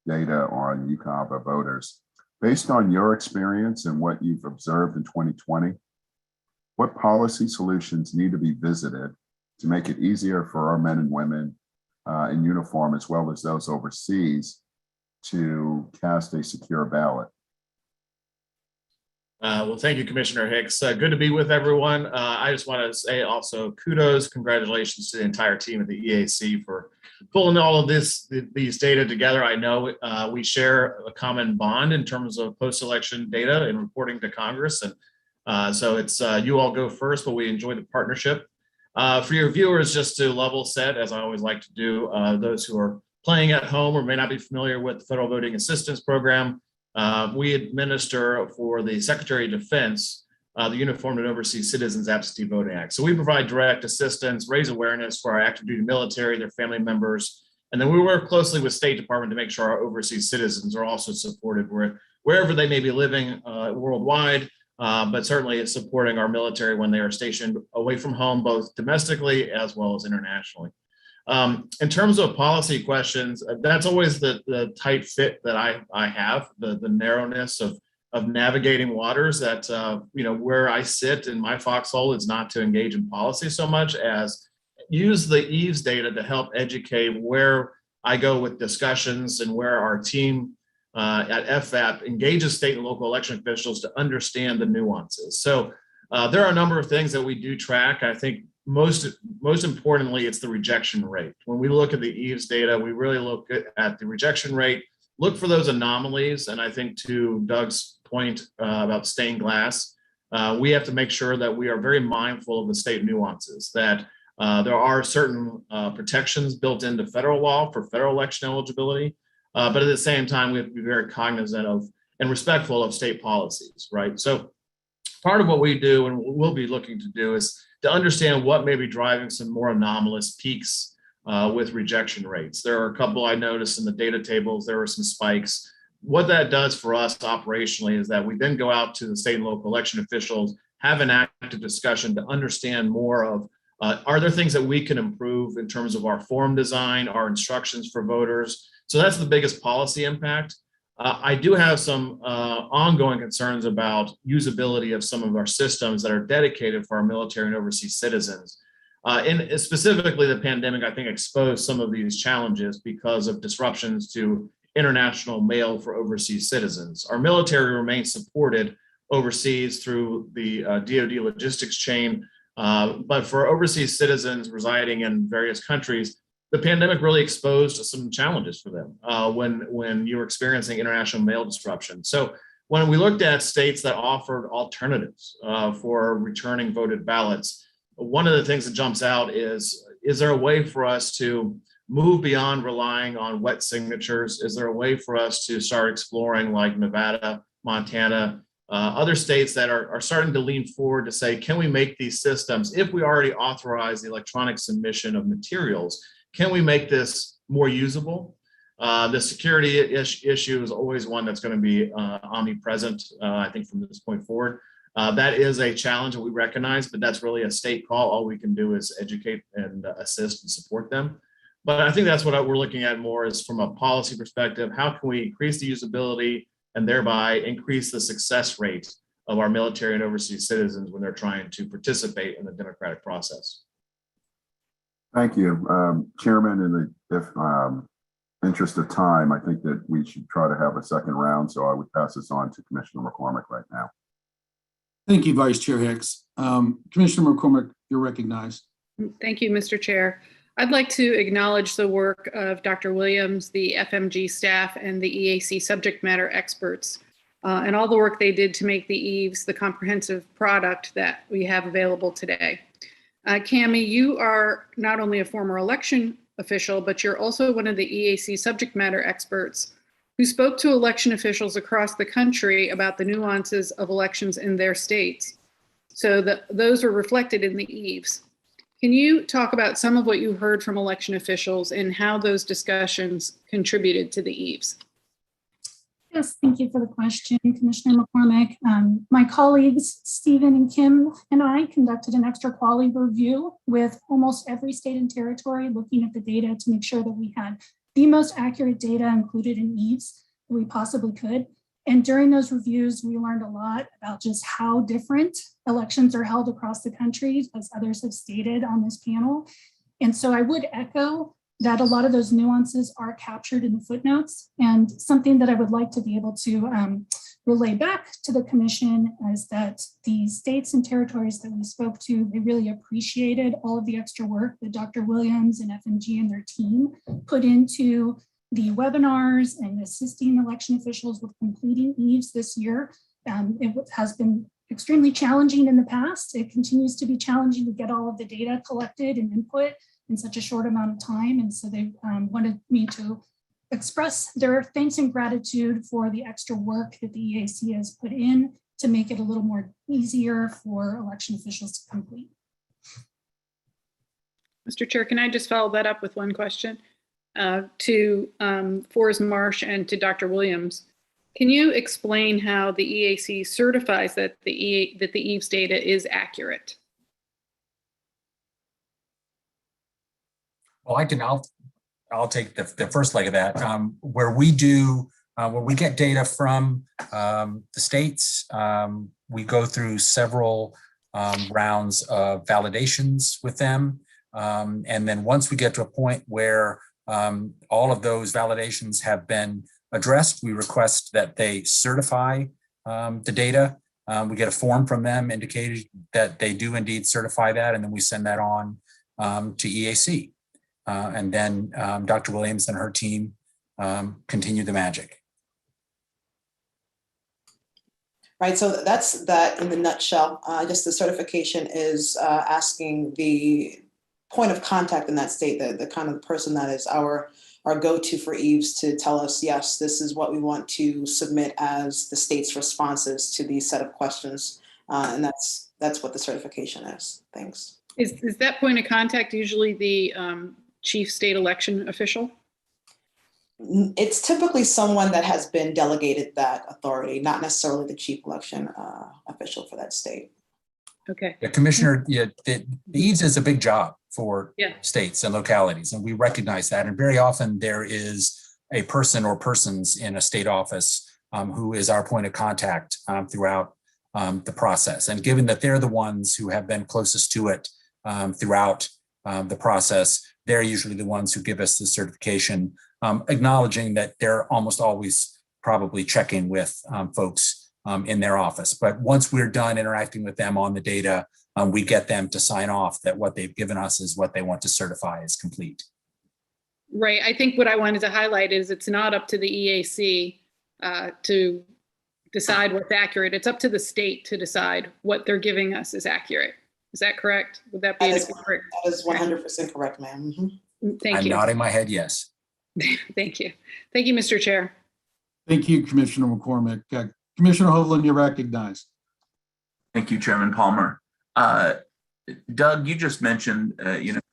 data on UOCAVA voters. Based on your experience and what you've observed in 2020, what policy solutions need to be visited to make it easier for our men and women in uniform, as well as those overseas, to cast a secure ballot? Well, thank you, Commissioner Hicks. Good to be with everyone. I just want to say also kudos, congratulations to the entire team at the EAC for pulling all of these data together. I know we share a common bond in terms of post-election data and reporting to Congress. And so it's you all go first, but we enjoy the partnership. For your viewers, just to level set, as I always like to do, those who are playing at home or may not be familiar with the Federal Voting Assistance Program, we administer for the Secretary of Defense the Uniformed and Overseas Citizens Absentee Voting Act. So we provide direct assistance, raise awareness for our active duty military, their family members, and then we work closely with State Department to make sure our overseas citizens are also supported wherever they may be living worldwide, but certainly supporting our military when they are stationed away from home, both domestically as well as internationally. In terms of policy questions, that's always the tight fit that I have, the narrowness of navigating waters that, where I sit in my foxhole is not to engage in policy so much as use the EAVS data to help educate where I go with discussions and where our team at FAP engages state and local election officials to understand the nuances. So there are a number of things that we do track. I think most importantly, it's the rejection rate. When we look at the EAVS data, we really look at the rejection rate, look for those anomalies. And I think to Doug's point about stained glass, we have to make sure that we are very mindful of the state nuances, that there are certain protections built into federal law for federal election eligibility. But at the same time, we have to be very cognizant of and respectful of state policies, right? So part of what we do and what we'll be looking to do is to understand what may be driving some more anomalous peaks with rejection rates. There are a couple I noticed in the data tables, there were some spikes. What that does for us operationally is that we then go out to the state and local election officials, have an active discussion to understand more of, are there things that we can improve in terms of our form design, our instructions for voters? So that's the biggest policy impact. I do have some ongoing concerns about usability of some of our systems that are dedicated for our military and overseas citizens. And specifically the pandemic, I think, exposed some of these challenges because of disruptions to international mail for overseas citizens. Our military remains supported overseas through the DoD logistics chain, but for overseas citizens residing in various countries, the pandemic really exposed some challenges for them when you were experiencing international mail disruption. So when we looked at states that offered alternatives for returning voted ballots, one of the things that jumps out is there a way for us to move beyond relying on wet signatures? Is there a way for us to start exploring like Nevada, Montana, other states that are starting to lean forward to say, can we make these systems, if we already authorize the electronic submission of materials, can we make this more usable? The security issue is always one that's going to be omnipresent, I think, from this point forward. That is a challenge that we recognize, but that's really a state call. All we can do is educate and assist and support them. But I think that's what we're looking at more is from a policy perspective. How can we increase the usability and thereby increase the success rate of our military and overseas citizens when they're trying to participate in the democratic process? Thank you, Chairman. In the interest of time, I think that we should try to have a second round. So I would pass this on to Commissioner McCormick right now. Thank you, Vice Chair Hicks. Commissioner McCormick, you're recognized. Thank you, Mr. Chair. I'd like to acknowledge the work of Dr. Williams, the FMG staff, and the EAC subject matter experts, and all the work they did to make the EAVS the comprehensive product that we have available today. Cami, you are not only a former election official, but you're also one of the EAC subject matter experts who spoke to election officials across the country about the nuances of elections in their states. So those were reflected in the EAVS. Can you talk about some of what you heard from election officials and how those discussions contributed to the EAVS? Yes, thank you for the question, Commissioner McCormick. My colleagues, Stephen and Kim and I conducted an extra quality review with almost every state and territory, looking at the data to make sure that we had the most accurate data included in EAVS that we possibly could. And during those reviews, we learned a lot about just how different elections are held across the country, as others have stated on this panel. And so I would echo that a lot of those nuances are captured in the footnotes. And something that I would like to be able to relay back to the commission is that the states and territories that we spoke to, they really appreciated all of the extra work that Dr. Williams and FMG and their team put into the webinars and assisting election officials with completing EAVS this year. It has been extremely challenging in the past. It continues to be challenging to get all of the data collected and input in such a short amount of time. And so they wanted me to express their thanks and gratitude for the extra work that the EAC has put in to make it a little more easier for election officials to complete. Mr. Chair, can I just follow that up with one question? To Forrest Marsh and to Dr. Williams. Can you explain how the EAC certifies that the EAVS data is accurate? Well, I'll take the first leg of that. Where we get data from the states, we go through several rounds of validations with them. And then once we get to a point where all of those validations have been addressed, we request that they certify the data. We get a form from them indicating that they do indeed certify that, and then we send that on to EAC. And then Dr. Williams and her team continue the magic. Right, so that's that in the nutshell. Just the certification is asking the point of contact in that state, the kind of person that is our go-to for EAVS to tell us, yes, this is what we want to submit as the state's responses to these set of questions. And that's what the certification is. Thanks. Is that point of contact usually the chief state election official? It's typically someone that has been delegated that authority, not necessarily the chief election official for that state. Okay. The Commissioner, the EAVS is a big job for states and localities, and we recognize that. And very often there is a person or persons in a state office who is our point of contact throughout the process. And given that they're the ones who have been closest to it throughout the process, they're usually the ones who give us the certification, acknowledging that they're almost always probably checking with folks in their office. But once we're done interacting with them on the data, we get them to sign off that what they've given us is what they want to certify as complete. Right. I think what I wanted to highlight is it's not up to the EAC to decide what's accurate. It's up to the state to decide what they're giving us is accurate. Is that correct? Would that be correct? That is 100% correct, ma'am. Mm-hmm. Thank you. I'm nodding my head yes. Thank you. Thank you, Mr. Chair. Thank you, Commissioner McCormick. Commissioner Hovland, you're recognized. Thank you, Chairman Palmer. Doug, you just mentioned,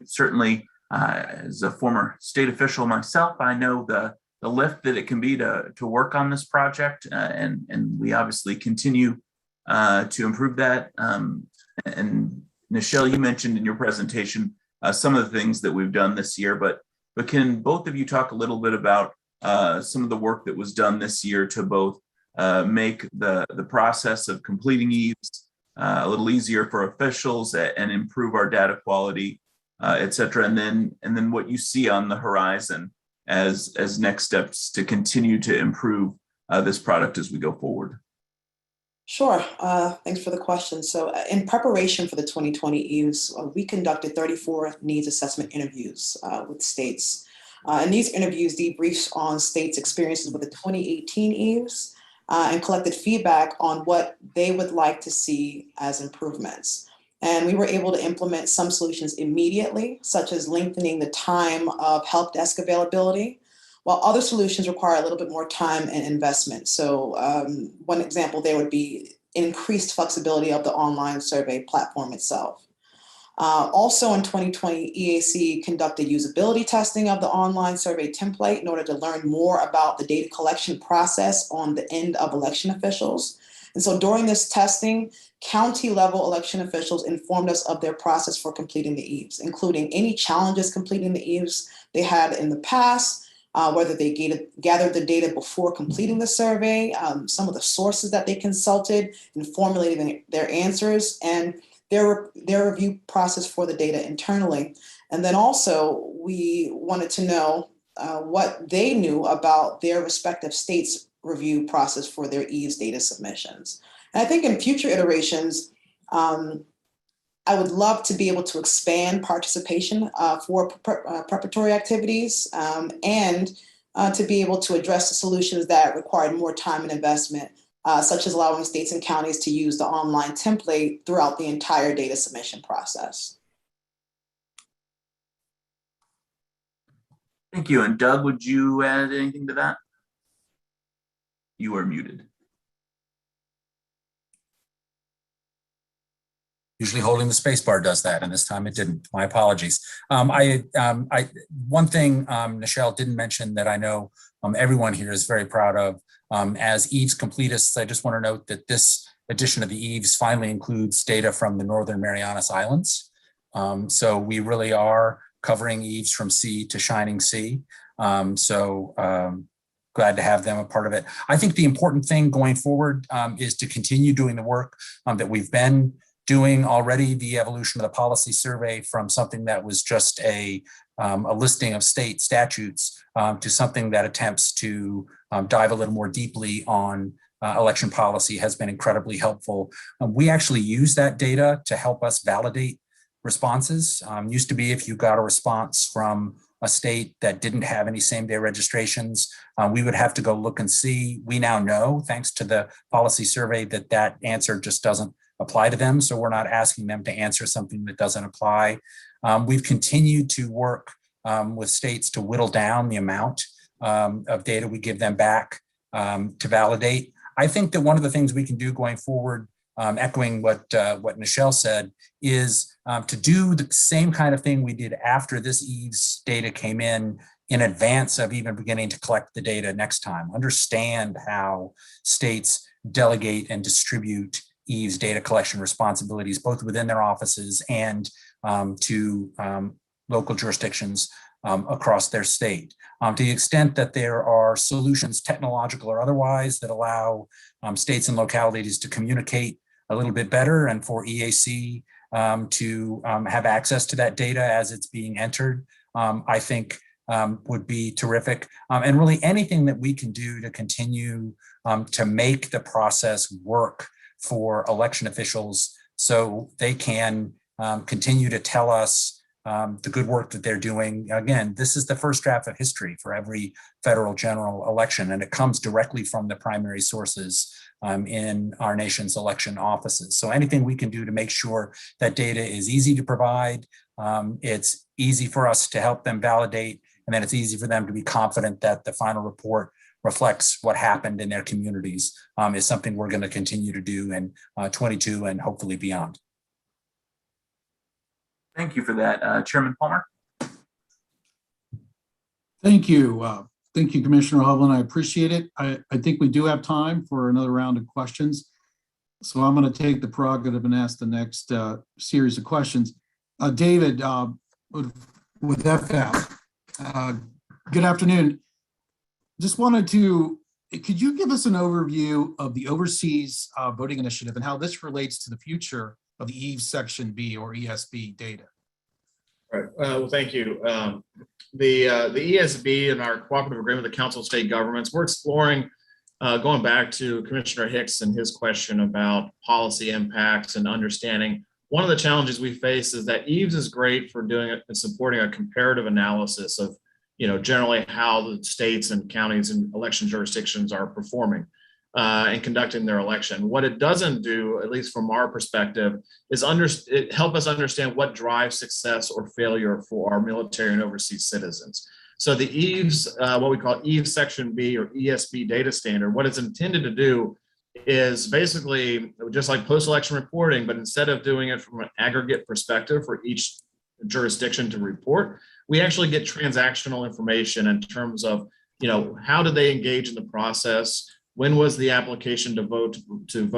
certainly as a former state official myself, I know the lift that it can be to work on this project, and we obviously continue to improve that. And Nichelle, you mentioned in your presentation some of the things that we've done this year, but can both of you talk a little bit about some of the work that was done this year to both make the process of completing EAVS a little easier for officials and improve our data quality, et cetera, and then what you see on the horizon as next steps to continue to improve this product as we go forward? Sure. Thanks for the question. So in preparation for the 2020 EAVS, we conducted 34 needs assessment interviews with states. And these interviews debriefs on states' experiences with the 2018 EAVS and collected feedback on what they would like to see as improvements. And we were able to implement some solutions immediately, such as lengthening the time of help desk availability, while other solutions require a little bit more time and investment. So one example there would be increased flexibility of the online survey platform itself. Also in 2020, EAC conducted usability testing of the online survey template in order to learn more about the data collection process on the end of election officials. And so during this testing, county level election officials informed us of their process for completing the EAVS, including any challenges completing the EAVS they had in the past, whether they gathered the data before completing the survey, some of the sources that they consulted in formulating their answers, and their review process for the data internally. And then also we wanted to know what they knew about their respective states' review process for their EAVS data submissions. And I think in future iterations, I would love to be able to expand participation for preparatory activities and to be able to address the solutions that required more time and investment, such as allowing states and counties to use the online template throughout the entire data submission process. Thank you. And Doug, would you add anything to that? You are muted. Usually holding the space bar does that, and this time it didn't. My apologies. One thing Nichelle didn't mention that I know everyone here is very proud of, as EAVS completists, I just want to note that this edition of the EAVS finally includes data from the Northern Marianas Islands. So we really are covering EAVS from sea to shining sea. Glad to have them a part of it. I think the important thing going forward is to continue doing the work that we've been doing already, the evolution of the policy survey from something that was just a listing of state statutes to something that attempts to dive a little more deeply on election policy has been incredibly helpful. We actually use that data to help us validate responses. Used to be if you got a response from a state that didn't have any same-day registrations, we would have to go look and see. We now know, thanks to the policy survey, that that answer just doesn't apply to them. So we're not asking them to answer something that doesn't apply. We've continued to work with states to whittle down the amount of data we give them back to validate. I think that one of the things we can do going forward, echoing what Nichelle said, is to do the same kind of thing we did after this EAVS data came in advance of even beginning to collect the data next time. Understand how states delegate and distribute EAVS data collection responsibilities, both within their offices and to local jurisdictions across their state. To the extent that there are solutions, technological or otherwise, that allow states and localities to communicate a little bit better and for EAC to have access to that data as it's being entered, I think would be terrific. And really anything that we can do to continue to make the process work for election officials so they can continue to tell us the good work that they're doing. Again, this is the first draft of history for every federal general election, and it comes directly from the primary sources in our nation's election offices. So anything we can do to make sure that data is easy to provide, it's easy for us to help them validate, and then it's easy for them to be confident that the final report reflects what happened in their communities, is something we're going to continue to do in 22 and hopefully beyond. Thank you for that, Chairman Palmer. Thank you. Thank you, Commissioner Hovland. I appreciate it. I think we do have time for another round of questions. So I'm going to take the prerogative and ask the next series of questions. David, with FF, good afternoon. Just wanted to, could you give us an overview of the Overseas Voting Initiative and how this relates to the future of the EAVS Section B or ESB data? Right. Well, thank you. The ESB and our cooperative agreement with the Council of State Governments, we're exploring, going back to Commissioner Hicks and his question about policy impacts and understanding. One of the challenges we face is that EAVS is great for doing it and supporting a comparative analysis of, generally how the states and counties and election jurisdictions are performing and conducting their election. What it doesn't do, at least from our perspective, is help us understand what drives success or failure for our military and overseas citizens. So the EAVS, what we call EAVS Section B or ESB data standard, what it's intended to do is basically just like post-election reporting, but instead of doing it from an aggregate perspective for each jurisdiction to report, we actually get transactional information in terms of, how did they engage in the process? When was the application to vote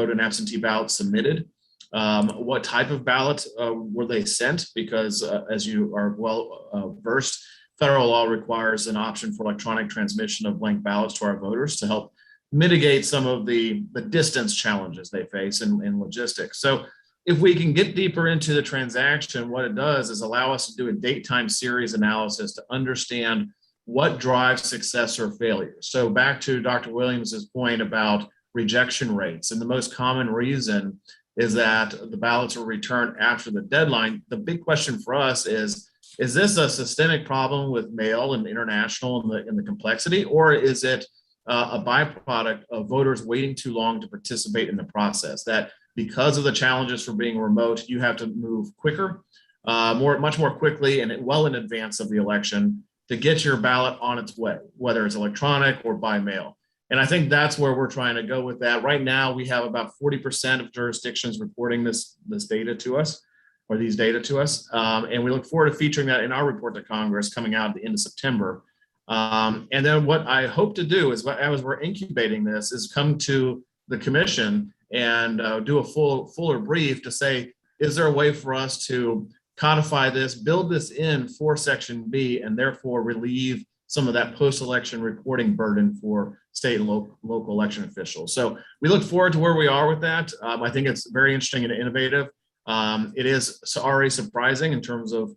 an absentee ballot submitted? What type of ballot were they sent? Because as you are well versed, federal law requires an option for electronic transmission of blank ballots to our voters to help mitigate some of the distance challenges they face in logistics. So if we can get deeper into the transaction, what it does is allow us to do a date-time series analysis to understand what drives success or failure. So back to Dr. Williams's point about rejection rates, and the most common reason is that the ballots were returned after the deadline. The big question for us is this a systemic problem with mail and international and the complexity, or is it a byproduct of voters waiting too long to participate in the process? That because of the challenges for being remote, you have to move quicker, much more quickly and well in advance of the election to get your ballot on its way, whether it's electronic or by mail. And I think that's where we're trying to go with that. Right now, we have about 40% of jurisdictions reporting this data to us, or these data to us. And we look forward to featuring that in our report to Congress coming out at the end of September. And then what I hope to do is, as we're incubating this, is come to the commission and do a fuller brief to say, is there a way for us to codify this, build this in for Section B, and therefore relieve some of that post-election reporting burden for state and local election officials. So we look forward to where we are with that. I think it's very interesting and innovative. It is already surprising in terms of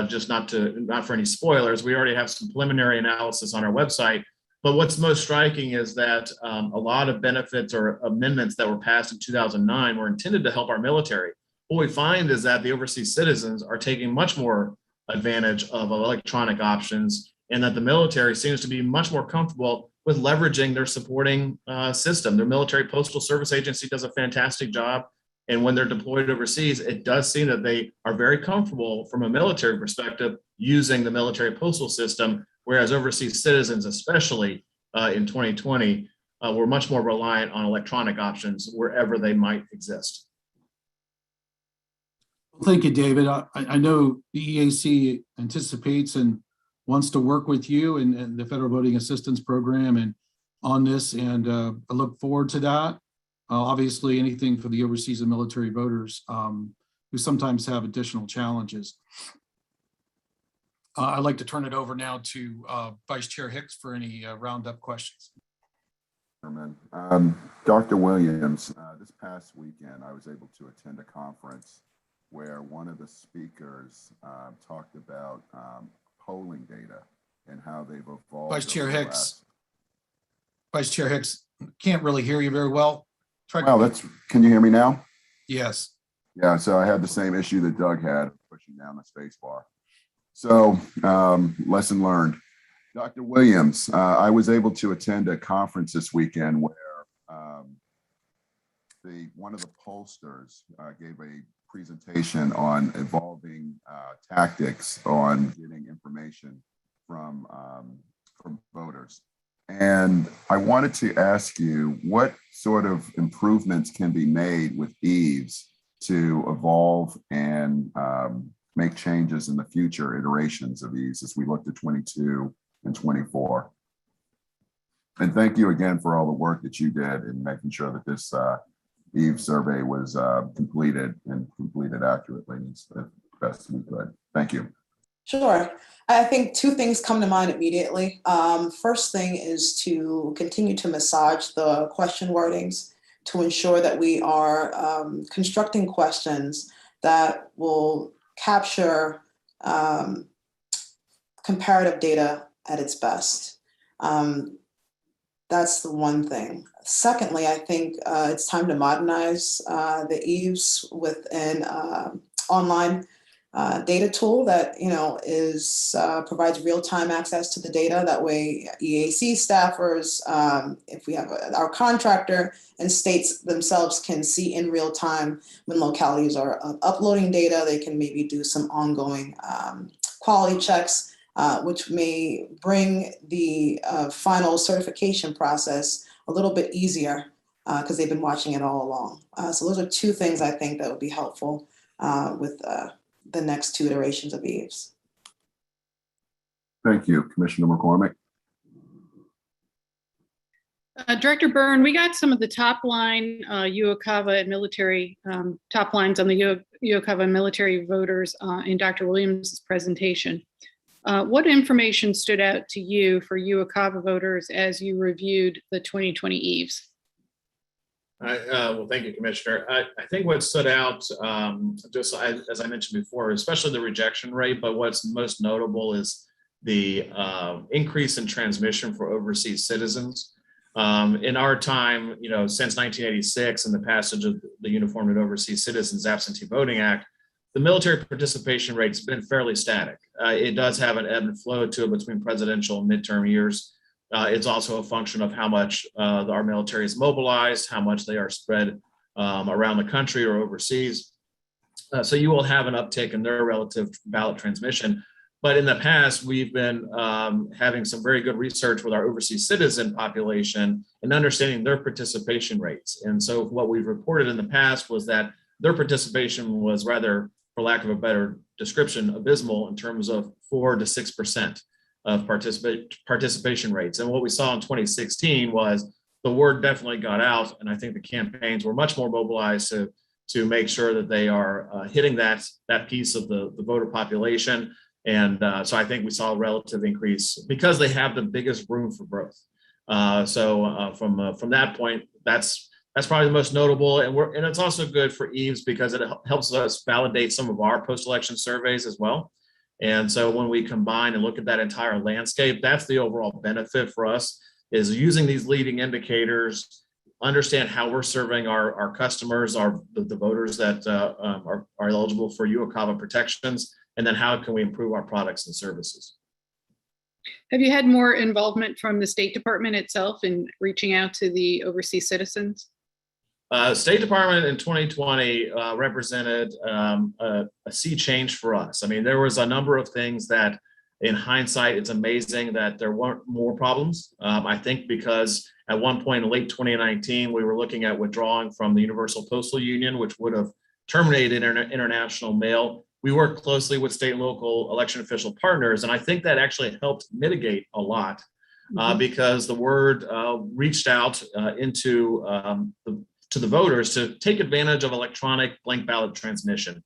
just not for any spoilers. We already have some preliminary analysis on our website, but what's most striking is that a lot of benefits or amendments that were passed in 2009 were intended to help our military. What we find is that the overseas citizens are taking much more advantage of electronic options, and that the military seems to be much more comfortable with leveraging their supporting system. Their military postal service agency does a fantastic job. And when they're deployed overseas, it does seem that they are very comfortable from a military perspective using the military postal system, whereas overseas citizens, especially in 2020, were much more reliant on electronic options wherever they might exist. Thank you, David. I know the EAC anticipates and wants to work with you and the Federal Voting Assistance Program and on this, and I look forward to that. Obviously, anything for the overseas and military voters who sometimes have additional challenges. I'd like to turn it over now to Vice Chair Hicks for any roundup questions. Dr. Williams, this past weekend, I was able to attend a conference where one of the speakers talked about polling data and how they've evolved. Vice Chair Hicks, can't really hear you very well. Can you hear me now? Yes. Yeah, so I had the same issue that Doug had, pushing down the space bar. So lesson learned. Dr. Williams, I was able to attend a conference this weekend where one of the pollsters gave a presentation on evolving tactics on getting information from voters. And I wanted to ask you, what sort of improvements can be made with EAVS to evolve and make changes in the future iterations of EAVS as we look to 22 and 24? And thank you again for all the work that you did in making sure that this EAVS survey was completed accurately as best we could. Thank you. Sure. I think two things come to mind immediately. First thing is to continue to massage the question wordings to ensure that we are constructing questions that will capture comparative data at its best. That's the one thing. Secondly, I think it's time to modernize the EAVS with an online data tool that provides real-time access to the data. That way, EAC staffers, if we have our contractor and states themselves can see in real time when localities are uploading data. They can maybe do some ongoing quality checks. Which may bring the final certification process a little bit easier because they've been watching it all along. So those are two things I think that would be helpful with the next two iterations of EAVS. Thank you, Commissioner McCormick. Director Byrne, we got some of the top line UOCAVA and military top lines on the UOCAVA military voters in Dr. Williams' presentation. What information stood out to you for UOCAVA voters as you reviewed the 2020 EAVS? Well, thank you, Commissioner. I think what stood out, just as I mentioned before, especially the rejection rate, but what's most notable is the increase in transmission for overseas citizens. In our time, since 1986 and the passage of the Uniformed and Overseas Citizens Absentee Voting Act, the military participation rate's been fairly static. It does have an ebb and flow to it between presidential and midterm years. It's also a function of how much our military is mobilized, how much they are spread around the country or overseas. So you will have an uptick in their relative ballot transmission. But in the past, we've been having some very good research with our overseas citizen population and understanding their participation rates. And so what we've reported in the past was that their participation was rather, for lack of a better description, abysmal in terms of 4 to 6% of participation rates. And what we saw in 2016 was the word definitely got out, and I think the campaigns were much more mobilized to make sure that they are hitting that piece of the voter population. And so I think we saw a relative increase because they have the biggest room for growth. So from that point, that's probably the most notable, and it's also good for EAVS because it helps us validate some of our post-election surveys as well. And so when we combine and look at that entire landscape, that's the overall benefit for us, is using these leading indicators, understand how we're serving our customers, the voters that are eligible for UOCAVA protections, and then how can we improve our products and services. Have you had more involvement from the State Department itself in reaching out to the overseas citizens? State Department in 2020 represented a sea change for us. I mean, there was a number of things that in hindsight, it's amazing that there weren't more problems. I think because at one point in late 2019, we were looking at withdrawing from the Universal Postal Union, which would have terminated international mail. We worked closely with state and local election official partners, and I think that actually helped mitigate a lot because the word reached out to the voters to take advantage of electronic blank ballot transmission.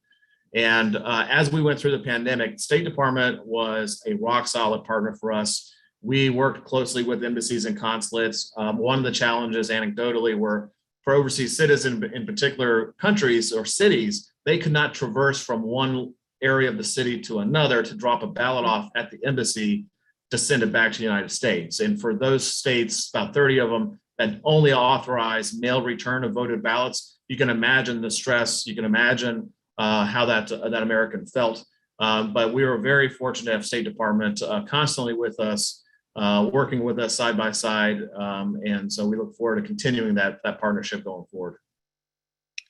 And as we went through the pandemic, State Department was a rock solid partner for us. We worked closely with embassies and consulates. One of the challenges anecdotally were for overseas citizens in particular countries or cities, they could not traverse from one area of the city to another to drop a ballot off at the embassy to send it back to the United States. And for those states, about 30 of them, that only authorize mail return of voted ballots, you can imagine the stress, you can imagine how that American felt. But we were very fortunate to have State Department constantly with us, working with us side by side. And so we look forward to continuing that partnership going forward.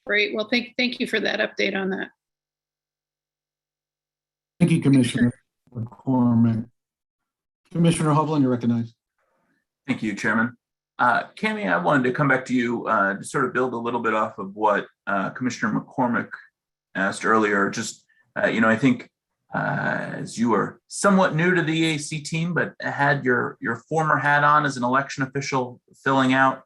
Great. Well, thank you for that update on that. Thank you, Commissioner McCormick. Commissioner Hovland, you're recognized. Thank you, Chairman. Cami, I wanted to come back to you to sort of build a little bit off of what Commissioner McCormick asked earlier. Just, I think as you are somewhat new to the EAC team, but had your former hat on as an election official filling out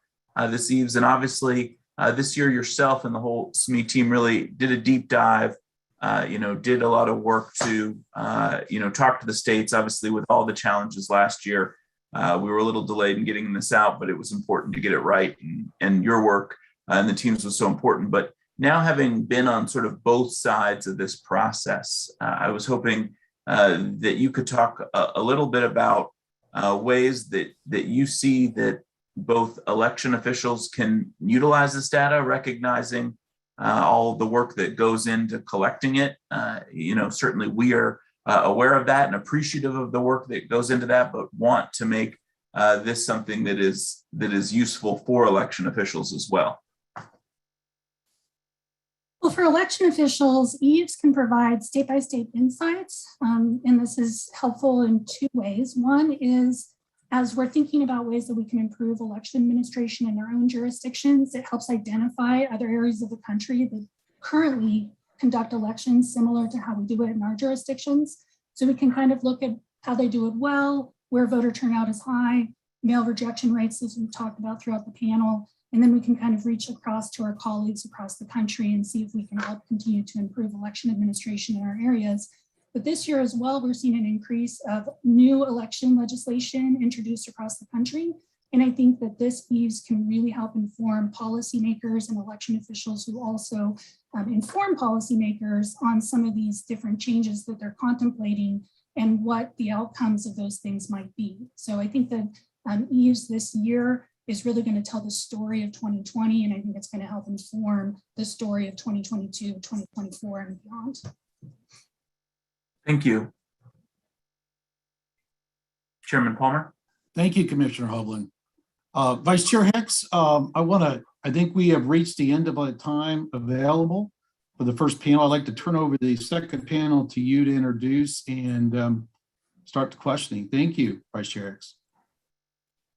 this EAVS. And obviously this year yourself and the whole SME team really did a deep dive, did a lot of work to, talk to the states. Obviously with all the challenges last year, we were a little delayed in getting this out, but it was important to get it right. And your work and the teams was so important. But now, having been on sort of both sides of this process, I was hoping that you could talk a little bit about ways that you see that both election officials can utilize this data, recognizing all the work that goes into collecting it. Certainly we are aware of that and appreciative of the work that goes into that, but want to make this something that is useful for election officials as well. Well, for election officials, EAVS can provide state-by-state insights, and this is helpful in two ways. One is, as we're thinking about ways that we can improve election administration in our own jurisdictions, it helps identify other areas of the country that currently conduct elections similar to how we do it in our jurisdictions. So we can kind of look at how they do it well, where voter turnout is high, mail rejection rates, as we've talked about throughout the panel. And then we can kind of reach across to our colleagues across the country and see if we can help continue to improve election administration in our areas. But this year as well, we're seeing an increase of new election legislation introduced across the country. And I think that this EAVS can really help inform policymakers and election officials who also inform policymakers on some of these different changes that they're contemplating and what the outcomes of those things might be. So I think that EAVS this year is really going to tell the story of 2020, and I think it's going to help inform the story of 2022, 2024, and beyond. Thank you. Chairman Palmer. Thank you, Commissioner Hovland. Vice Chair Hicks, I think we have reached the end of our time available for the first panel. I'd like to turn over the second panel to you to introduce and start the questioning. Thank you, Vice Chair Hicks.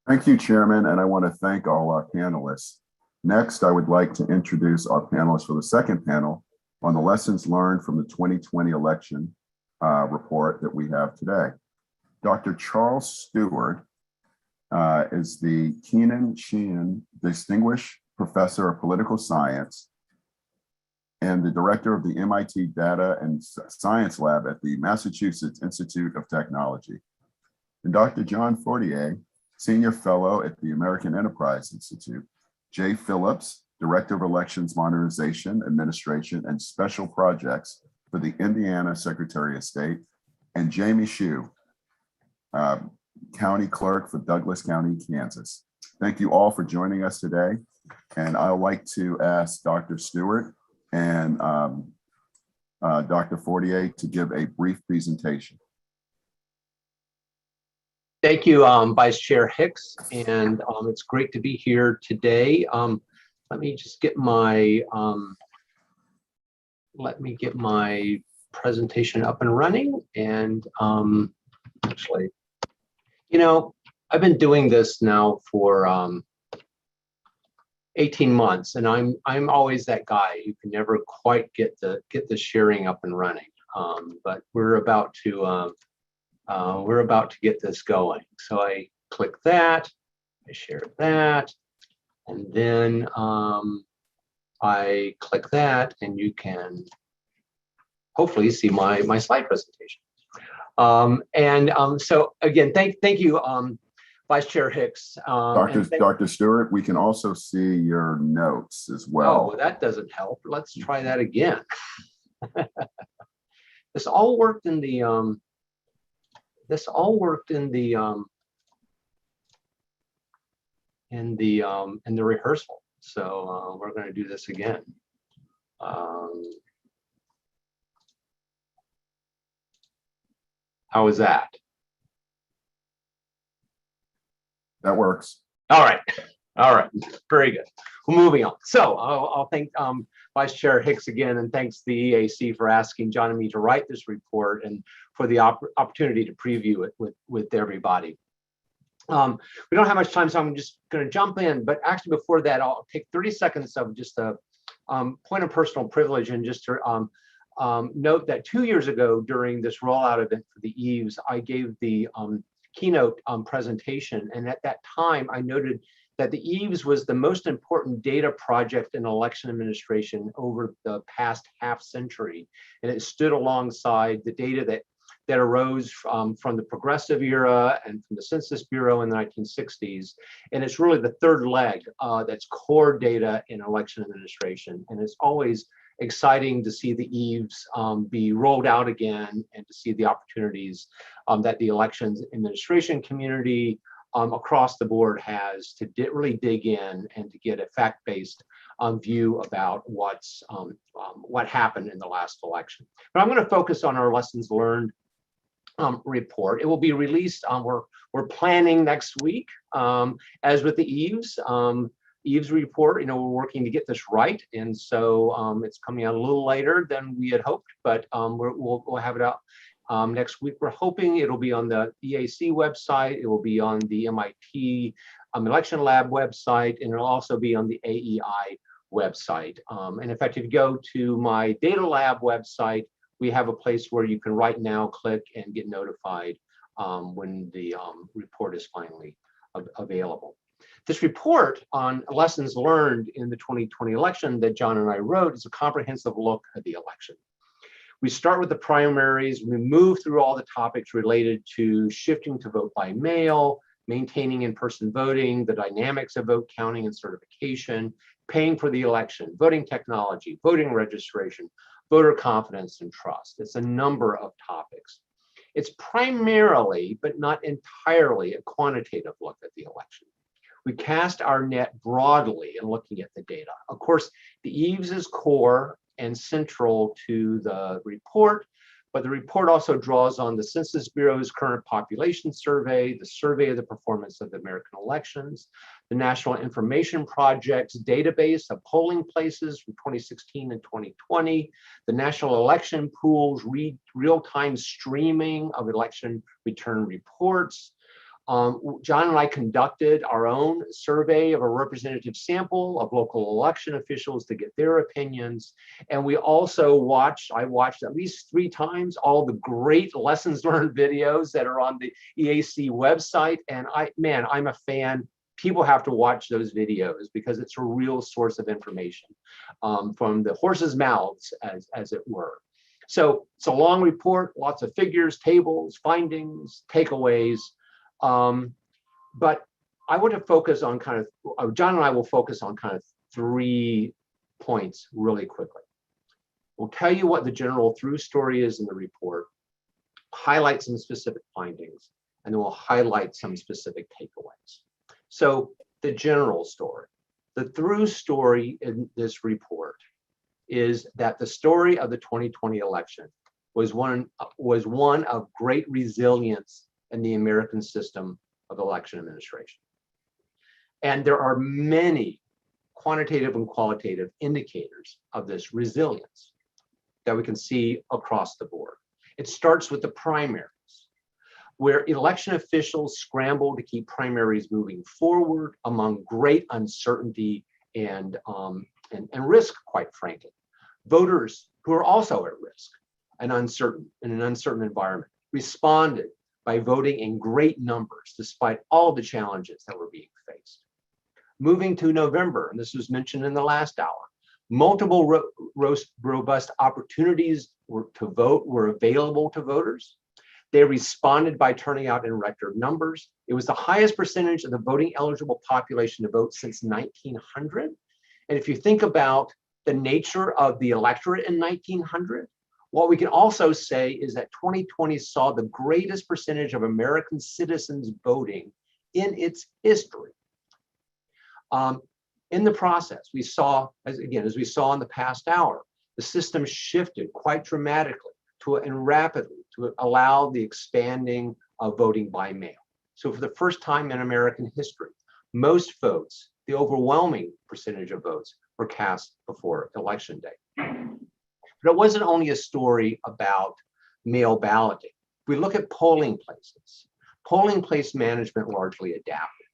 Thank you, Chairman, and I want to thank all our panelists. Next, I would like to introduce our panelists for the second panel on the lessons learned from the 2020 election report that we have today. Dr. Charles Stewart is the Keenan Sheehan Distinguished Professor of Political Science and the Director of the MIT Data and Science Lab at the Massachusetts Institute of Technology. And Dr. John Fortier, Senior Fellow at the American Enterprise Institute. Jay Phillips, Director of Elections Modernization, Administration, and Special Projects for the Indiana Secretary of State. And Jamie Hsu, County Clerk for Douglas County, Kansas. Thank you all for joining us today. And I'd like to ask Dr. Stewart and Dr. Fortier to give a brief presentation. Thank you, Vice Chair Hicks, and it's great to be here today. Let me just get my presentation up and running. And actually, I've been doing this now for 18 months, and I'm always that guy who can never quite get the sharing up and running. But we're about to get this going. So I click that, I share that, and then I click that, and you can hopefully see my slide presentation. So again, thank you, Vice Chair Hicks. Dr. Stewart, we can also see your notes as well. Oh, that doesn't help. Let's try that again. This all worked in the rehearsal. So we're going to do this again. How was that? That works. All right. Very good. Well, moving on. So I'll thank Vice Chair Hicks again, and thanks the EAC for asking John and me to write this report and for the opportunity to preview it with everybody. We don't have much time, so I'm just going to jump in. But actually, before that, I'll take 30 seconds of just a point of personal privilege and just to note that 2 years ago during this rollout event for the EAVS, I gave the keynote presentation. And at that time, I noted that the EAVS was the most important data project in election administration over the past half century. And it stood alongside the data that arose from the progressive era and from the Census Bureau in the 1960s. And it's really the third leg that's core data in election administration. And it's always exciting to see the EAVS be rolled out again and to see the opportunities that the elections administration community across the board has to really dig in and to get a fact-based view about what happened in the last election. But I'm going to focus on our lessons learned report. It will be released. We're planning next week, as with the EAVS report. We're working to get this right, and so it's coming out a little later than we had hoped, but we'll have it out next week. We're hoping it'll be on the EAC website. It will be on the MIT Election Lab website, and it'll also be on the AEI website. And in fact, if you go to my Data Lab website, we have a place where you can right now click and get notified when the report is finally available. This report on lessons learned in the 2020 election that John and I wrote is a comprehensive look at the election. We start with the primaries. We move through all the topics related to shifting to vote by mail, maintaining in-person voting, the dynamics of vote counting and certification, paying for the election, voting technology, voting registration, voter confidence and trust. It's a number of topics. It's primarily, but not entirely, a quantitative look at the election. We cast our net broadly in looking at the data. Of course, the EAVS is core and central to the report, but the report also draws on the Census Bureau's current population survey, the survey of the performance of the American elections, the National Information Project's database of polling places from 2016 and 2020, the National Election Pool's real-time streaming of election return reports. John and I conducted our own survey of a representative sample of local election officials to get their opinions. And we also I watched at least 3 times all the great lessons learned videos that are on the EAC website. And I'm a fan. People have to watch those videos because it's a real source of information from the horse's mouths, as it were. So it's a long report, lots of figures, tables, findings, takeaways. But I want to focus on John and I will focus on 3 points really quickly. We'll tell you what the general through story is in the report, highlight some specific findings, and then we'll highlight some specific takeaways. So the general story, the through story in this report is that the story of the 2020 election was one of great resilience in the American system of election administration. And there are many quantitative and qualitative indicators of this resilience that we can see across the board. It starts with the primaries, where election officials scrambled to keep primaries moving forward among great uncertainty and risk, quite frankly. Voters who are also at risk and uncertain in an uncertain environment responded by voting in great numbers, despite all the challenges that were being faced. Moving to November, and this was mentioned in the last hour, multiple robust opportunities to vote were available to voters. They responded by turning out in record numbers. It was the highest percentage of the voting eligible population to vote since 1900. And if you think about the nature of the electorate in 1900, what we can also say is that 2020 saw the greatest percentage of American citizens voting in its history. In the process, we saw, as we saw in the past hour, the system shifted quite dramatically and rapidly to allow the expanding of voting by mail. So for the first time in American history, most votes, the overwhelming percentage of votes, were cast before Election Day. But it wasn't only a story about mail balloting. If we look at polling places, polling place management largely adapted.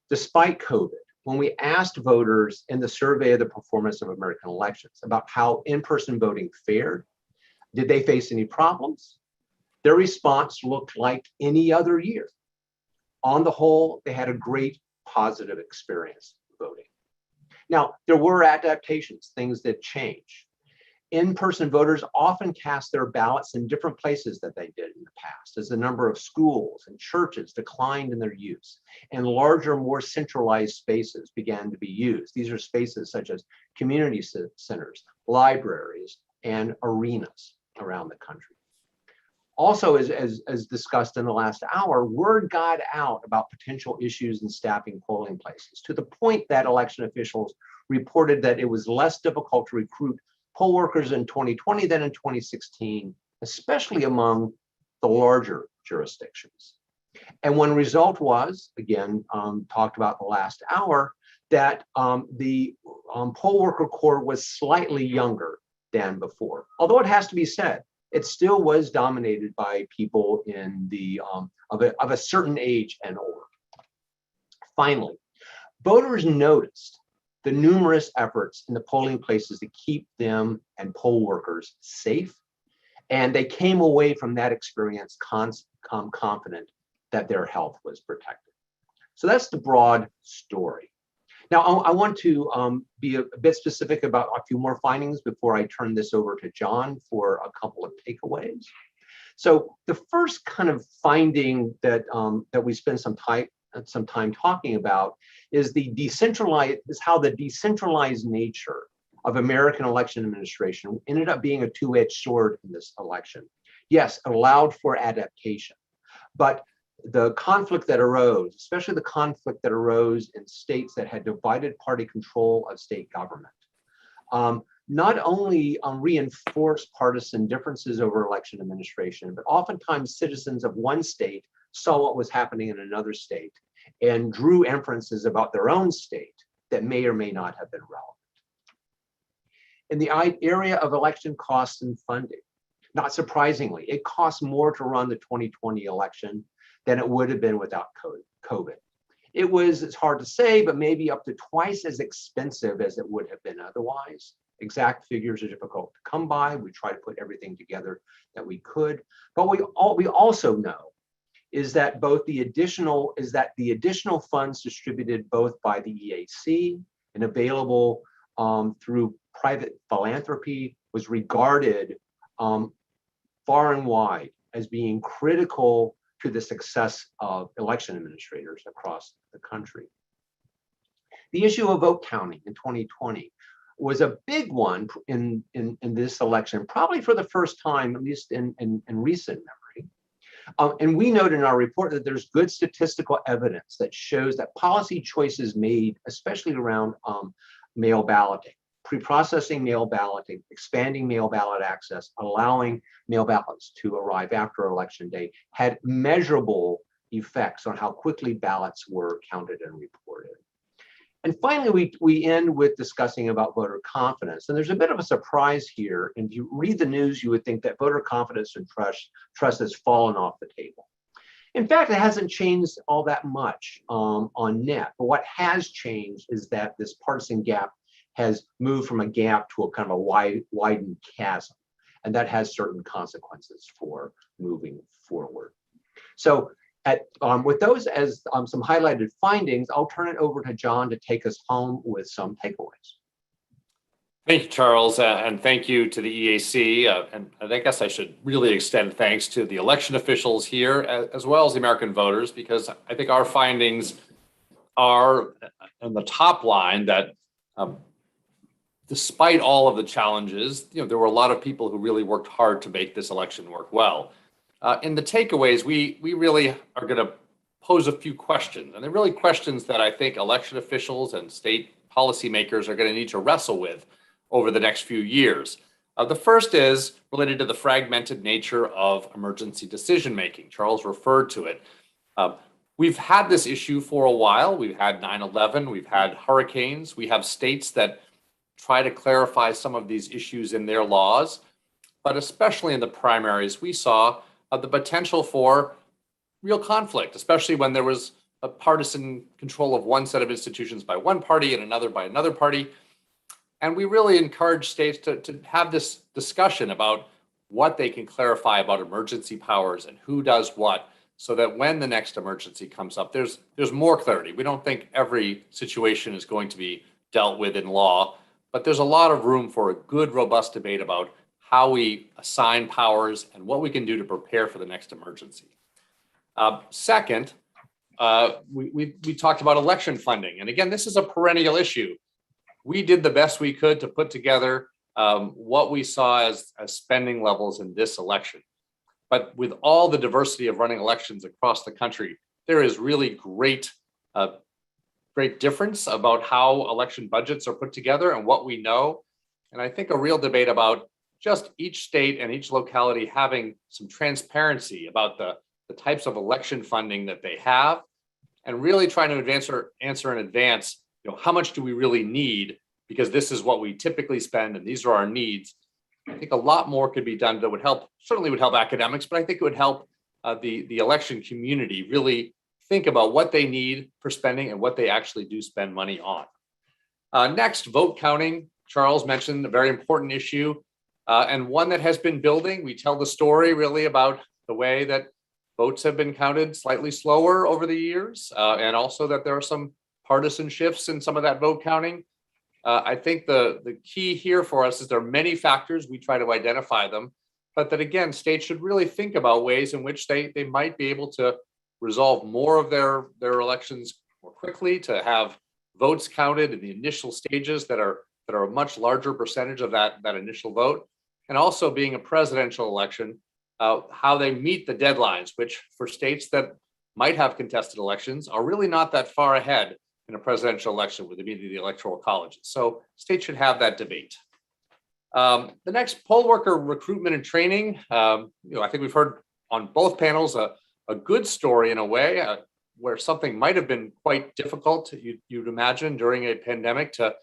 Despite COVID, when we asked voters in the survey of the performance of American elections about how in-person voting fared, did they face any problems? Their response looked like any other year. On the whole, they had a great positive experience voting. Now, there were adaptations, things that change. In-person voters often cast their ballots in different places than they did in the past, as the number of schools and churches declined in their use, and larger, more centralized spaces began to be used. These are spaces such as community centers, libraries, and arenas around the country. Also, as discussed in the last hour, word got out about potential issues in staffing polling places, to the point that election officials reported that it was less difficult to recruit poll workers in 2020 than in 2016, especially among the larger jurisdictions. And one result was, again, talked about the last hour, that the poll worker corps was slightly younger than before. Although it has to be said, it still was dominated by people in the of a certain age and older. Finally, voters noticed the numerous efforts in the polling places to keep them and poll workers safe, and they came away from that experience confident that their health was protected. So that's the broad story. Now, I want to be a bit specific about a few more findings before I turn this over to John for a couple of takeaways. So the first kind of finding that that we spend some time talking about is how the decentralized nature of American election administration ended up being a two-edged sword in this election. Yes, it allowed for adaptation, but the conflict that arose, especially the conflict that arose in states that had divided party control of state government, not only reinforced partisan differences over election administration, but oftentimes citizens of one state saw what was happening in another state and drew inferences about their own state that may or may not have been relevant. In the area of election costs and funding, not surprisingly, it costs more to run the 2020 election than it would have been without COVID. It's hard to say, but maybe up to twice as expensive as it would have been otherwise. Exact figures are difficult to come by. We try to put everything together that we could, but we also know is that the additional funds distributed both by the EAC and available through private philanthropy was regarded far and wide as being critical to the success of election administrators across the country. The issue of vote counting in 2020 was a big one in this election, probably for the first time, at least in recent memory. And we note in our report that there's good statistical evidence that shows that policy choices made, especially around mail balloting, pre-processing mail balloting, expanding mail ballot access, allowing mail ballots to arrive after Election Day, had measurable effects on how quickly ballots were counted and reported. And finally, we end with discussing about voter confidence. And there's a bit of a surprise here. And if you read the news, you would think that voter confidence and trust has fallen off the table. In fact, it hasn't changed all that much on net. But what has changed is that this partisan gap has moved from a gap to a kind of a widened chasm. And that has certain consequences for moving forward. So with those as some highlighted findings, I'll turn it over to John to take us home with some takeaways. Thank you, Charles, and thank you to the EAC. And I guess I should really extend thanks to the election officials here, as well as the American voters, because I think our findings are on the top line that despite all of the challenges, there were a lot of people who really worked hard to make this election work well. In the takeaways, we really are going to pose a few questions, and they're really questions that I think election officials and state policymakers are going to need to wrestle with over the next few years. The first is related to the fragmented nature of emergency decision-making. Charles referred to it. We've had this issue for a while. We've had 9/11, we've had hurricanes, we have states that try to clarify some of these issues in their laws, but especially in the primaries, we saw the potential for real conflict, especially when there was a partisan control of one set of institutions by one party and another by another party. And we really encourage states to have this discussion about what they can clarify about emergency powers and who does what, so that when the next emergency comes up, there's more clarity. We don't think every situation is going to be dealt with in law, but there's a lot of room for a good, robust debate about how we assign powers and what we can do to prepare for the next emergency. Second, we talked about election funding. And again, this is a perennial issue. We did the best we could to put together what we saw as spending levels in this election. But with all the diversity of running elections across the country, there is really great difference about how election budgets are put together and what we know. And I think a real debate about just each state and each locality having some transparency about the types of election funding that they have, and really trying to answer in advance, how much do we really need? Because this is what we typically spend and these are our needs. I think a lot more could be done that would help, certainly would help academics, but I think it would help the election community really think about what they need for spending and what they actually do spend money on. Next, vote counting. Charles mentioned a very important issue and one that has been building. We tell the story really about the way that votes have been counted slightly slower over the years, and also that there are some partisan shifts in some of that vote counting. I think the key here for us is there are many factors, we try to identify them, but that again, states should really think about ways in which they might be able to resolve more of their elections more quickly, to have votes counted in the initial stages that are a much larger percentage of that initial vote. And also being a presidential election, how they meet the deadlines, which for states that might have contested elections are really not that far ahead in a presidential election with the meeting of the electoral colleges. So states should have that debate. The next, poll worker recruitment and training. I think we've heard on both panels a good story in a way where something might have been quite difficult, you'd imagine, during a pandemic to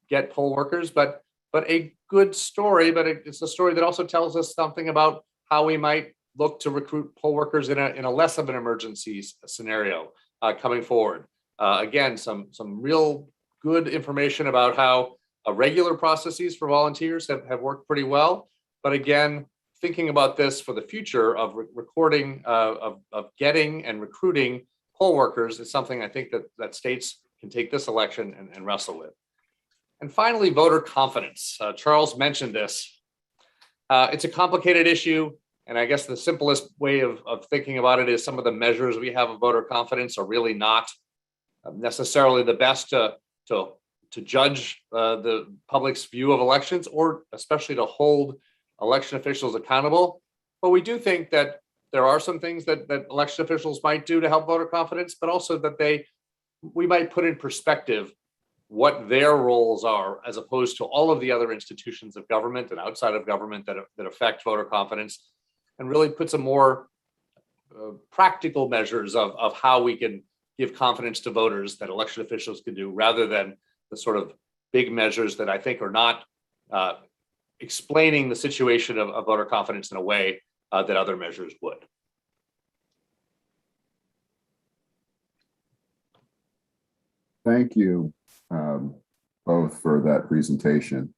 get poll workers, but a good story. But it's a story that also tells us something about how we might look to recruit poll workers in a less of an emergency scenario coming forward. Again, some real good information about how regular processes for volunteers have worked pretty well. But again, thinking about this for the future of of getting and recruiting poll workers is something I think that states can take this election and wrestle with. And finally, voter confidence. Charles mentioned this. It's a complicated issue. And I guess the simplest way of thinking about it is some of the measures we have of voter confidence are really not necessarily the best to judge the public's view of elections, or especially to hold election officials accountable. But we do think that there are some things that election officials might do to help voter confidence, but also that we might put in perspective what their roles are, as opposed to all of the other institutions of government and outside of government that affect voter confidence, and really put some more practical measures of how we can give confidence to voters that election officials can do, rather than the sort of big measures that I think are not explaining the situation of voter confidence in a way that other measures would. Thank you both for that presentation.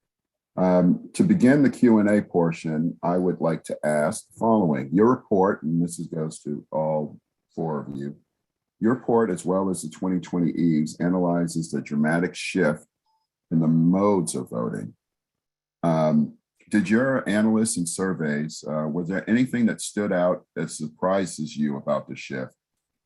To begin the Q&A portion, I would like to ask the following. Your report, and this goes to all four of you, your report, as well as the 2020 EAVS, analyzes the dramatic shift in the modes of voting. Did your analysts and surveys, was there anything that stood out that surprises you about the shift?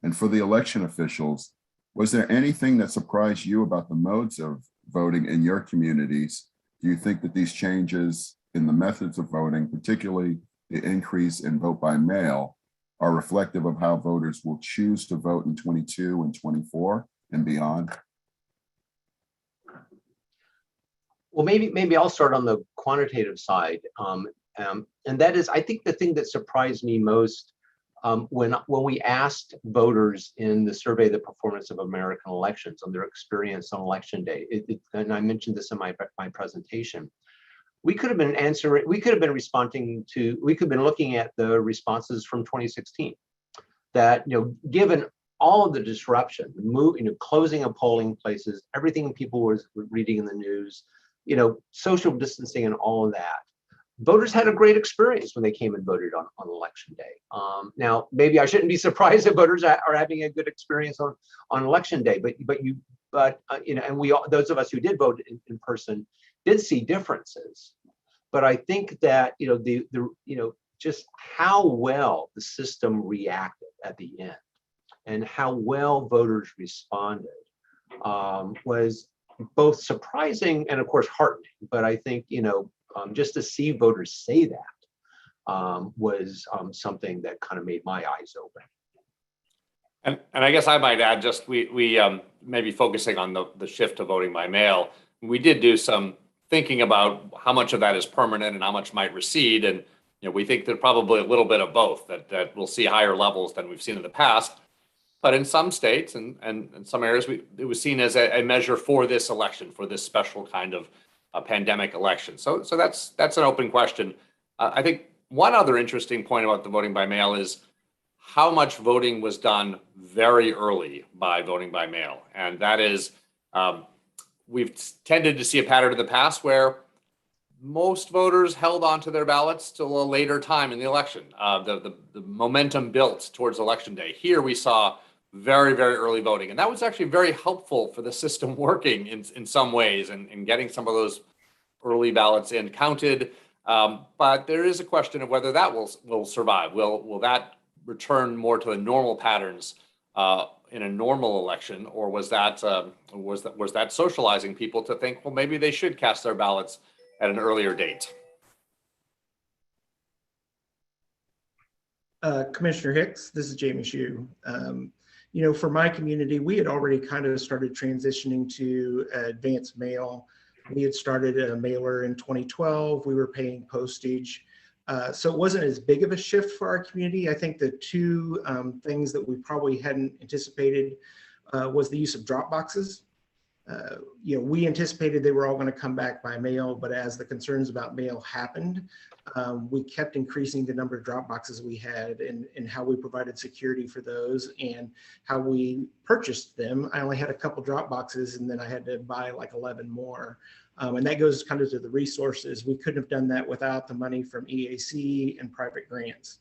And for the election officials, was there anything that surprised you about the modes of voting in your communities? Do you think that these changes in the methods of voting, particularly the increase in vote by mail, are reflective of how voters will choose to vote in 22 and 24 and beyond? Well, maybe I'll start on the quantitative side. And that is, I think the thing that surprised me most when we asked voters in the survey, the performance of American elections, on their experience on election day, and I mentioned this in my presentation, we could have been looking at the responses from 2016, that, given all of the disruption, closing of polling places, everything people were reading in the news, social distancing and all of that. Voters had a great experience when they came and voted on election day. Now, maybe I shouldn't be surprised that voters are having a good experience on election day, and we all, those of us who did vote in person did see differences. But I think that just how well the system reacted at the end and how well voters responded was both surprising and of course heartening. But I think just to see voters say that was something that kind of made my eyes open. And I guess I might add, just we maybe focusing on the shift to voting by mail. We did do some thinking about how much of that is permanent and how much might recede. And we think that probably a little bit of both, that we'll see higher levels than we've seen in the past. But in some states and in some areas, it was seen as a measure for this election, for this special kind of a pandemic election. So that's an open question. I think one other interesting point about the voting by mail is how much voting was done very early by voting by mail. And that is, we've tended to see a pattern in the past where most voters held onto their ballots till a later time in the election. The momentum built towards election day. Here we saw very, very early voting. And that was actually very helpful for the system working in some ways and getting some of those early ballots in counted. But there is a question of whether that will survive. Will that return more to the normal patterns in a normal election, or was that socializing people to think, well, maybe they should cast their ballots at an earlier date? Commissioner Hicks, this is Jamie Hsu. For my community, we had already kind of started transitioning to advanced mail. We had started a mailer in 2012. We were paying postage. So it wasn't as big of a shift for our community. I think the two things that we probably hadn't anticipated was the use of drop boxes. We anticipated they were all going to come back by mail, but as the concerns about mail happened, we kept increasing the number of drop boxes we had and how we provided security for those and how we purchased them. I only had a couple drop boxes and then I had to buy like 11 more. And that goes kind of to the resources. We couldn't have done that without the money from EAC and private grants.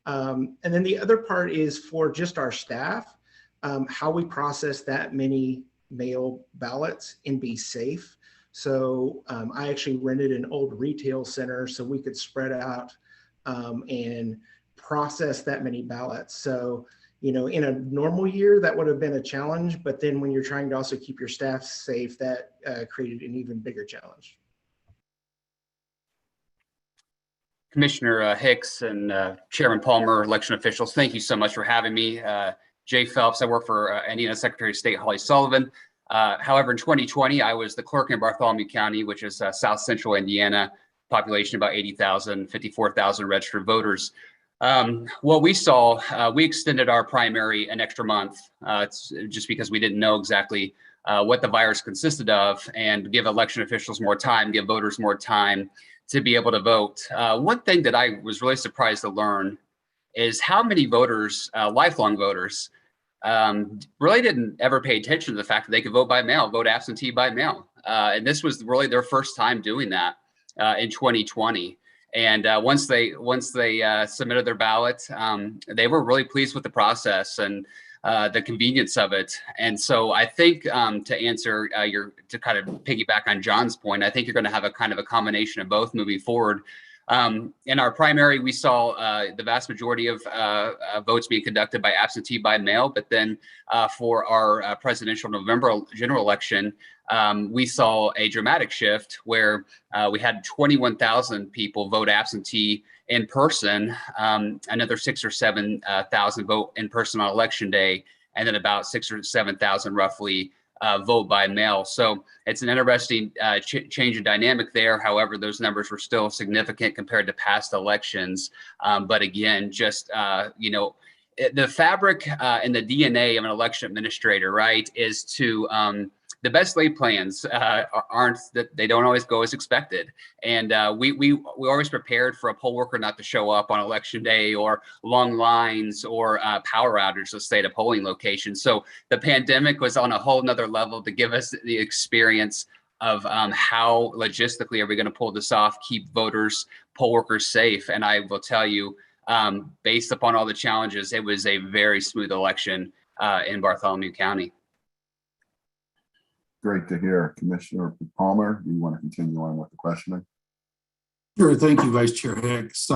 And then the other part is for just our staff, how we process that many mail ballots and be safe. So I actually rented an old retail center so we could spread out and process that many ballots. So, in a normal year, that would have been a challenge, but then when you're trying to also keep your staff safe, that created an even bigger challenge. Commissioner Hicks and Chairman Palmer, election officials, thank you so much for having me. Jay Phelps, I work for Indiana Secretary of State Holly Sullivan. However, in 2020, I was the clerk in Bartholomew County, which is South Central Indiana, population about 80,000, 54,000 registered voters. What we saw, we extended our primary an extra month. It's just because we didn't know exactly what the virus consisted of, and give election officials more time, give voters more time to be able to vote. One thing that I was really surprised to learn is how many voters, lifelong voters, really didn't ever pay attention to the fact that they could vote by mail, vote absentee by mail. And this was really their first time doing that in 2020. And once they submitted their ballot, they were really pleased with the process and the convenience of it. And so I think to answer to kind of piggyback on John's point, I think you're going to have a kind of a combination of both moving forward. In our primary, we saw the vast majority of votes being conducted by absentee by mail, but then for our presidential November general election, we saw a dramatic shift where we had 21,000 people vote absentee in person, another 6,000 or 7,000 vote in person on election day, and then about 6,000 or 7,000 roughly vote by mail. So it's an interesting change in dynamic there. However, those numbers were still significant compared to past elections. But again, just, the fabric and the DNA of an election administrator, right, is to the best laid plans aren't that they don't always go as expected. And we always prepared for a poll worker not to show up on election day, or long lines, or power outages, let's say, at a polling location. So the pandemic was on a whole nother level to give us the experience of how logistically are we going to pull this off, keep voters, poll workers safe. And I will tell you, based upon all the challenges, it was a very smooth election in Bartholomew County. Great to hear. Commissioner Palmer, do you want to continue on with the questioning? Sure, thank you, Vice Chair Hicks.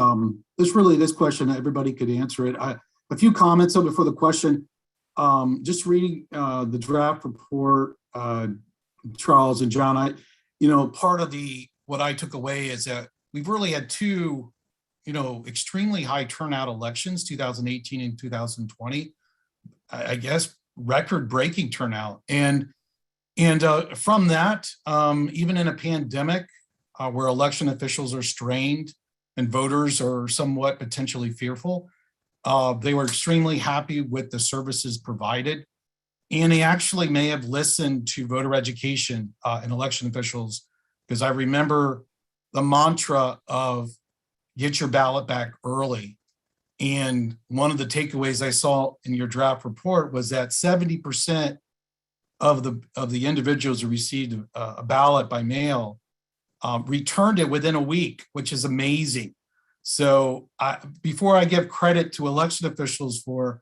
This question, everybody could answer it. A few comments before the question. Just reading the draft report, Charles and John, part of what I took away is that we've really had two, extremely high turnout elections, 2018 and 2020. I guess record-breaking turnout, and from that, even in a pandemic where election officials are strained and voters are somewhat potentially fearful, they were extremely happy with the services provided. And they actually may have listened to voter education and election officials, because I remember the mantra of get your ballot back early. And one of the takeaways I saw in your draft report was that 70% of the individuals who received a ballot by mail returned it within a week, which is amazing. So before I give credit to election officials for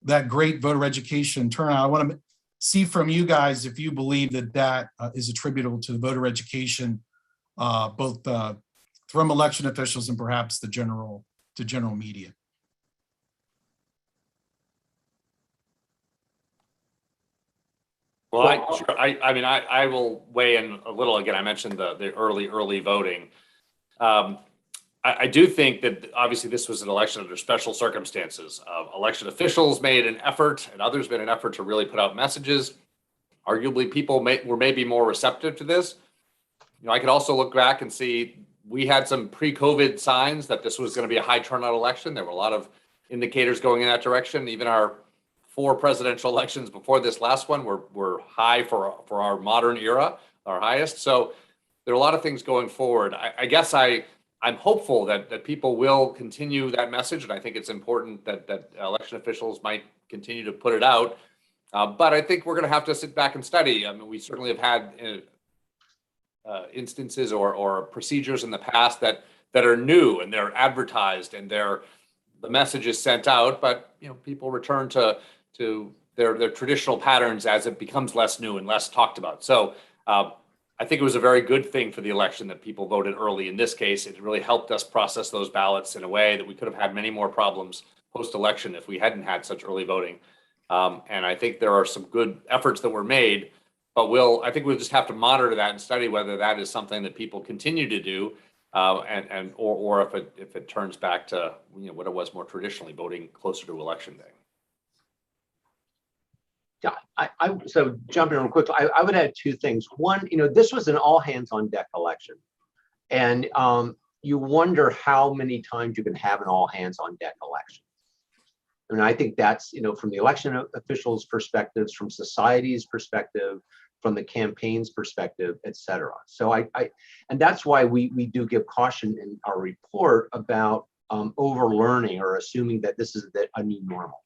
that great voter education turnout, I want to see from you guys if you believe that is attributable to the voter education, both from election officials and perhaps the general media. Well, I will weigh in a little. Again, I mentioned the early voting. I do think that obviously this was an election under special circumstances. Election officials made an effort, and others made an effort to really put out messages. Arguably, people were maybe more receptive to this. I could also look back and see we had some pre-COVID signs that this was going to be a high turnout election. There were a lot of indicators going in that direction. Even our 4 presidential elections before this last one were high for our modern era, our highest. So there are a lot of things going forward. I guess I'm hopeful that people will continue that message, and I think it's important that election officials might continue to put it out. But I think we're going to have to sit back and study. I mean, we certainly have had instances or procedures in the past that are new, and they're advertised, and the message is sent out, but people return to their traditional patterns as it becomes less new and less talked about. So I think it was a very good thing for the election that people voted early. In this case, it really helped us process those ballots in a way that we could have had many more problems post-election if we hadn't had such early voting. And I think there are some good efforts that were made, but I think we'll just have to monitor that and study whether that is something that people continue to do, or if it turns back to what it was more traditionally, voting closer to election day. Yeah, so jumping real quick, I would add 2 things. One, this was an all hands on deck election, and you wonder how many times you can have an all hands on deck election. And I think that's, from the election officials' perspectives, from society's perspective, from the campaign's perspective, et cetera. So and that's why we do give caution in our report about overlearning or assuming that this is a new normal.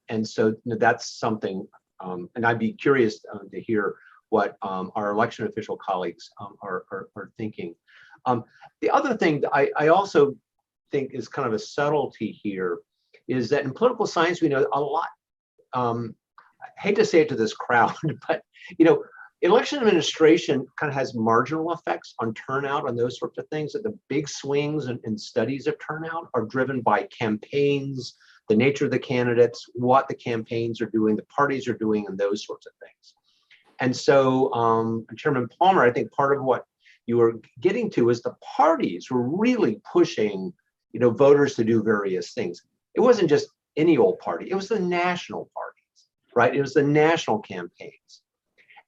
And so that's something, and I'd be curious to hear what our election official colleagues are thinking. The other thing that I also think is kind of a subtlety here is that in political science, we know a lot. I hate to say it to this crowd, but election administration kind of has marginal effects on turnout and those sorts of things. That the big swings in studies of turnout are driven by campaigns, the nature of the candidates, what the campaigns are doing, the parties are doing, and those sorts of things. And so, Chairman Palmer, I think part of what you were getting to is the parties were really pushing, voters to do various things. It wasn't just any old party; it was the national parties, right? It was the national campaigns.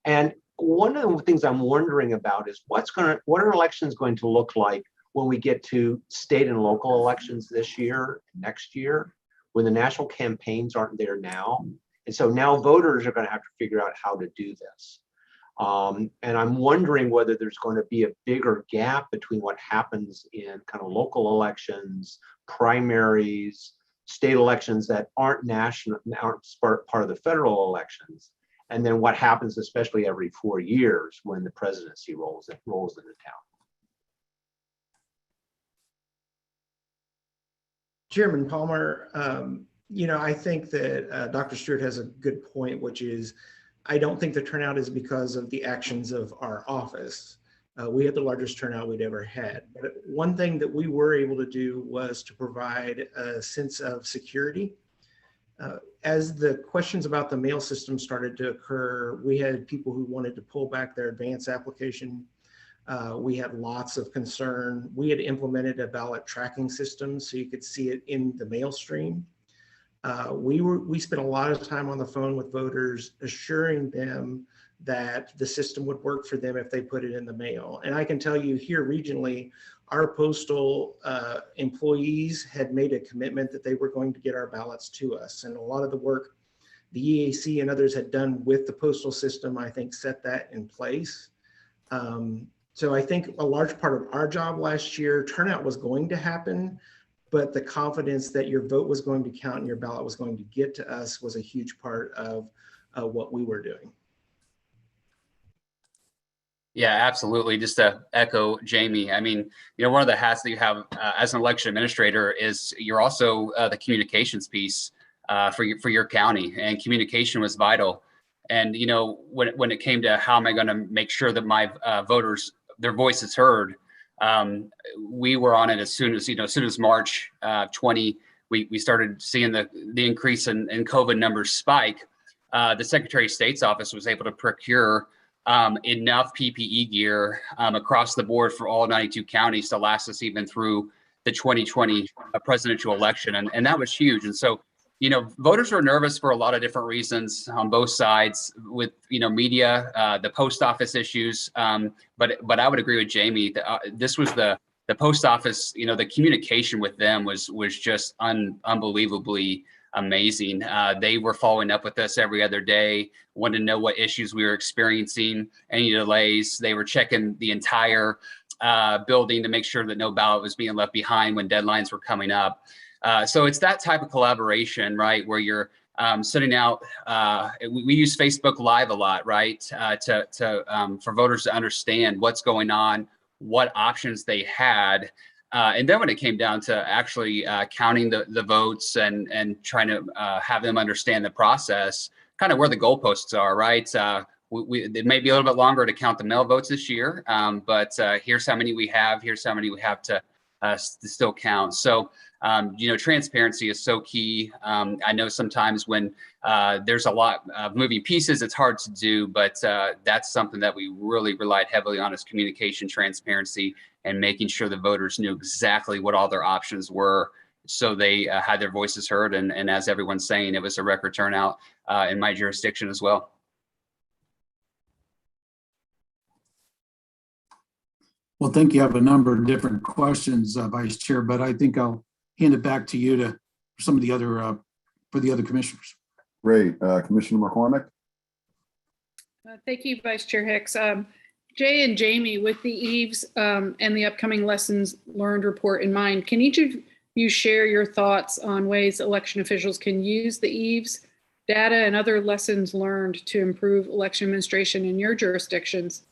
And one of the things I'm wondering about is what are elections going to look like when we get to state and local elections this year, next year, when the national campaigns aren't there now, And so now voters are going to have to figure out how to do this. And I'm wondering whether there's going to be a bigger gap between what happens in kind of local elections, primaries, state elections that aren't national, aren't part of the federal elections, and then what happens, especially every 4 years when the presidency rolls into town. Chairman Palmer, I think that Dr. Stewart has a good point, which is I don't think the turnout is because of the actions of our office. We had the largest turnout we'd ever had. But one thing that we were able to do was to provide a sense of security. As the questions about the mail system started to occur, we had people who wanted to pull back their advance application. We had lots of concern. We had implemented a ballot tracking system so you could see it in the mail stream. We spent a lot of time on the phone with voters, assuring them that the system would work for them if they put it in the mail. And I can tell you here regionally, our postal employees had made a commitment that they were going to get our ballots to us. And a lot of the work the EAC and others had done with the postal system, I think, set that in place. So I think a large part of our job last year, turnout was going to happen, but the confidence that your vote was going to count and your ballot was going to get to us was a huge part of what we were doing. Yeah, absolutely. Just to echo Jamie, I mean, one of the hats that you have as an election administrator is you're also the communications piece for your county, and communication was vital. And when it came to how am I going to make sure that my voters, their voice is heard, we were on it as soon as March 20, we started seeing the increase in COVID numbers spike. The Secretary of State's office was able to procure enough PPE gear across the board for all 92 counties to last us even through the 2020 presidential election. And that was huge. And so, voters are nervous for a lot of different reasons on both sides with, media, the post office issues. But I would agree with Jamie that this was the post office, the communication with them was just unbelievably amazing. They were following up with us every other day, wanted to know what issues we were experiencing, any delays. They were checking the entire building to make sure that no ballot was being left behind when deadlines were coming up. So it's that type of collaboration, right, where you're sending out, we use Facebook Live a lot, right, for voters to understand what's going on, what options they had. And then when it came down to actually counting the votes and trying to have them understand the process, kind of where the goalposts are, right? It may be a little bit longer to count the mail votes this year, but here's how many we have. Here's how many we have to still count. So, transparency is so key. I know sometimes when there's a lot of moving pieces, it's hard to do, but that's something that we really relied heavily on is communication, transparency, and making sure the voters knew exactly what all their options were so they had their voices heard. And as everyone's saying, it was a record turnout in my jurisdiction as well. Well, thank you. I have a number of different questions, Vice Chair, but I think I'll hand it back to you for some of the other, for the other commissioners. Great. Commissioner McCormick? Thank you, Vice Chair Hicks. Jay and Jamie, with the EAVS and the upcoming lessons learned report in mind, can each of you share your thoughts on ways election officials can use the EAVS data and other lessons learned to improve election administration in your jurisdictions?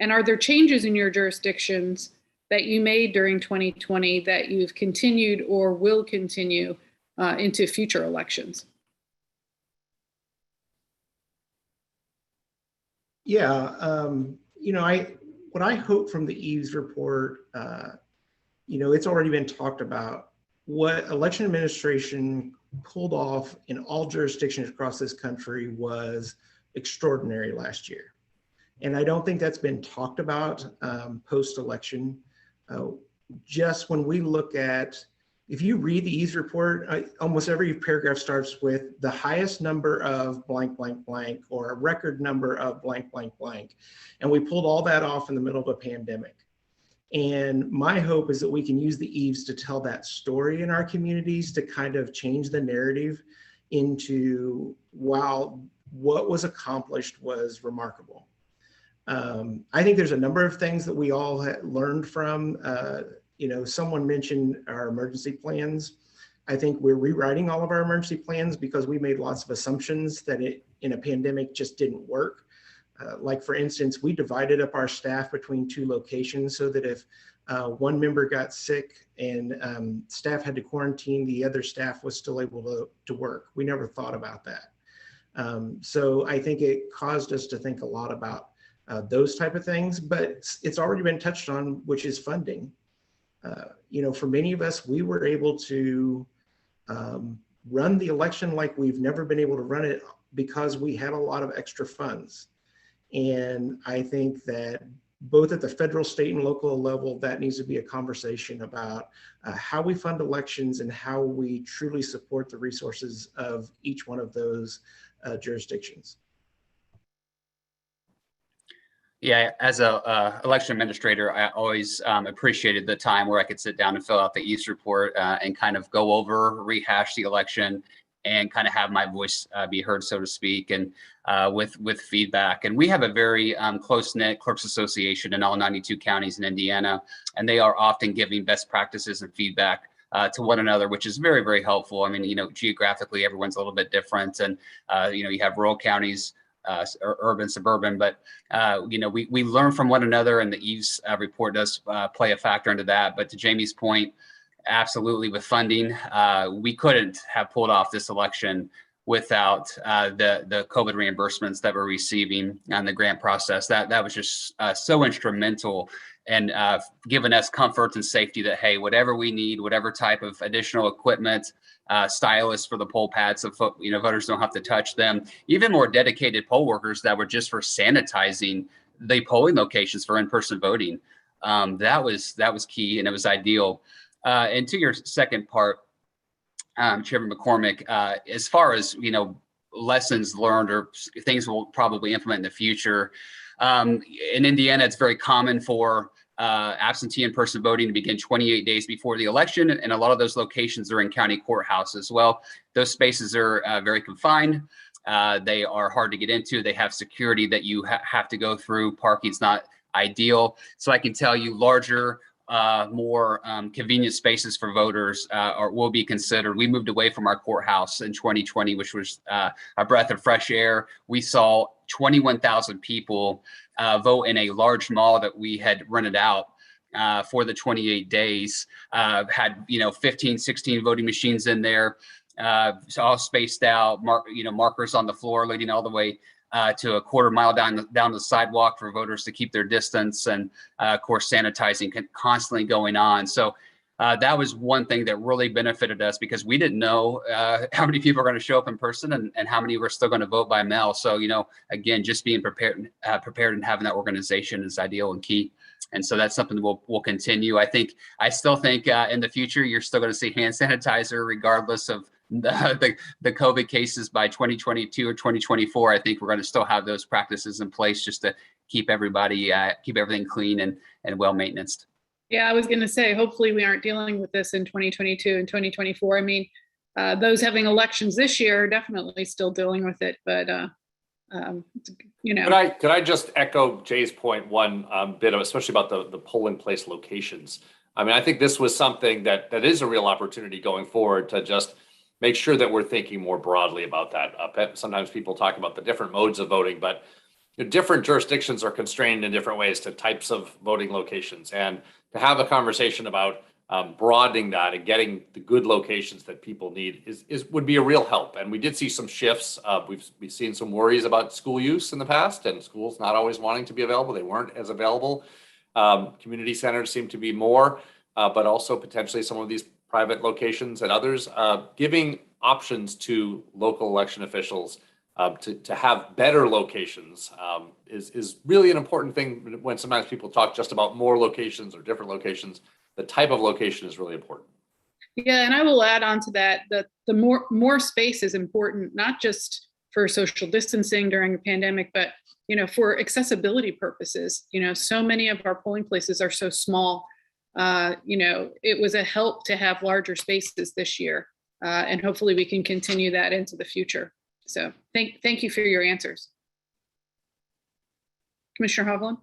And are there changes in your jurisdictions that you made during 2020 that you've continued or will continue into future elections? Yeah, what I hope from the EAVS report, it's already been talked about. What election administration pulled off in all jurisdictions across this country was extraordinary last year. And I don't think that's been talked about post-election. Just when we look at, if you read the EAVS report, almost every paragraph starts with the highest number of blank, blank, blank, or a record number of blank, blank, blank. And we pulled all that off in the middle of a pandemic. And my hope is that we can use the EAVS to tell that story in our communities to kind of change the narrative into, wow, what was accomplished was remarkable. I think there's a number of things that we all learned from. Someone mentioned our emergency plans. I think we're rewriting all of our emergency plans because we made lots of assumptions that in a pandemic just didn't work. Like for instance, we divided up our staff between 2 locations so that if one member got sick and staff had to quarantine, the other staff was still able to work. We never thought about that. So I think it caused us to think a lot about those type of things, but it's already been touched on, which is funding. For many of us, we were able to run the election like we've never been able to run it because we had a lot of extra funds. And I think that both at the federal, state, and local level, that needs to be a conversation about how we fund elections and how we truly support the resources of each one of those jurisdictions. Yeah, as a election administrator, I always appreciated the time where I could sit down and fill out the EAVS report and kind of go over, rehash the election, and kind of have my voice be heard, so to speak, and with feedback. And we have a very close-knit clerks association in all 92 counties in Indiana, and they are often giving best practices and feedback to one another, which is very, very helpful. I mean, geographically, everyone's a little bit different, and you have rural counties, or urban, suburban, but we learn from one another, and the EAVS report does play a factor into that. But to Jamie's point, absolutely, with funding, we couldn't have pulled off this election without the COVID reimbursements that we're receiving and the grant process. That was just so instrumental and giving us comfort and safety that, hey, whatever we need, whatever type of additional equipment, stylists for the poll pads so voters don't have to touch them, even more dedicated poll workers that were just for sanitizing the polling locations for in-person voting. That was key, and it was ideal. And to your second part, Chairman McCormick, as far as lessons learned or things we'll probably implement in the future, in Indiana, it's very common for absentee in-person voting to begin 28 days before the election, and a lot of those locations are in county courthouses. Well, those spaces are very confined. They are hard to get into. They have security that you have to go through. Parking's not ideal. So I can tell you larger, more convenient spaces for voters will be considered. We moved away from our courthouse in 2020, which was a breath of fresh air. We saw 21,000 people vote in a large mall that we had rented out for the 28 days. Had 15, 16 voting machines in there, all spaced out, markers on the floor leading all the way to a quarter mile down the sidewalk for voters to keep their distance, and of course sanitizing constantly going on. So that was one thing that really benefited us, because we didn't know how many people are going to show up in person and how many were still going to vote by mail. So again, just being prepared and having that organization is ideal and key. And so that's something that we'll continue. I still think in the future you're still going to see hand sanitizer regardless of the COVID cases by 2022 or 2024. I think we're going to still have those practices in place just to keep everything clean and well maintained. Yeah, I was going to say, hopefully we aren't dealing with this in 2022 and 2024. I mean, those having elections this year are definitely still dealing with it, but Could I just echo Jay's point one bit, especially about the polling place locations? I mean, I think this was something that is a real opportunity going forward to just make sure that we're thinking more broadly about that. Sometimes people talk about the different modes of voting, but different jurisdictions are constrained in different ways to types of voting locations. And to have a conversation about broadening that and getting the good locations that people need would be a real help. And we did see some shifts. We've seen some worries about school use in the past, and schools not always wanting to be available. They weren't as available. Community centers seem to be more, but also potentially some of these private locations and others, giving options to local election officials to have better locations is really an important thing. When sometimes people talk just about more locations or different locations, the type of location is really important. Yeah, and I will add on to that the more space is important, not just for social distancing during a pandemic, but for accessibility purposes. So many of our polling places are so small. It was a help to have larger spaces this year. And hopefully we can continue that into the future. So thank you for your answers. Commissioner Hovland?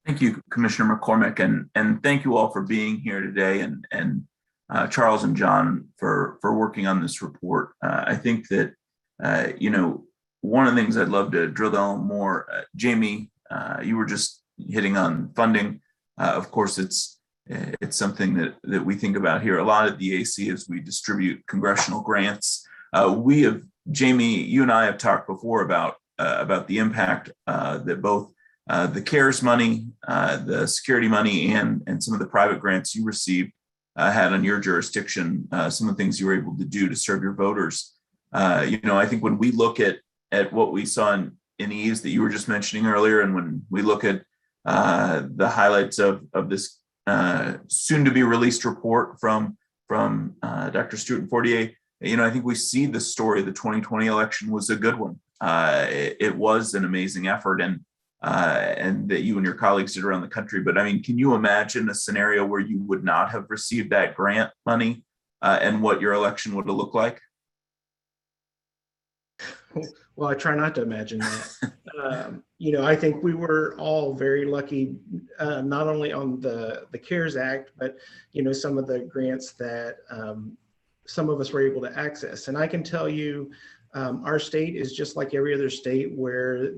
Thank you, Commissioner McCormick, and thank you all for being here today, and Charles and John for working on this report. I think that one of the things I'd love to drill down more, Jamie, you were just hitting on funding. Of course, it's something that we think about here a lot at the EAC as we distribute congressional grants. Jamie, you and I have talked before about the impact that both the CARES money, the security money, and some of the private grants you received had on your jurisdiction, some of the things you were able to do to serve your voters. I think when we look at what we saw in EAVS that you were just mentioning earlier, and when we look at the highlights of this soon to be released report from Dr. Stewart and Fortier, I think we see the story of the 2020 election was a good one. It was an amazing effort, and that you and your colleagues did around the country. But I mean, can you imagine a scenario where you would not have received that grant money and what your election would have looked like? Well, I try not to imagine that. I think we were all very lucky, not only on the CARES Act, but, some of the grants that some of us were able to access. And I can tell you, our state is just like every other state where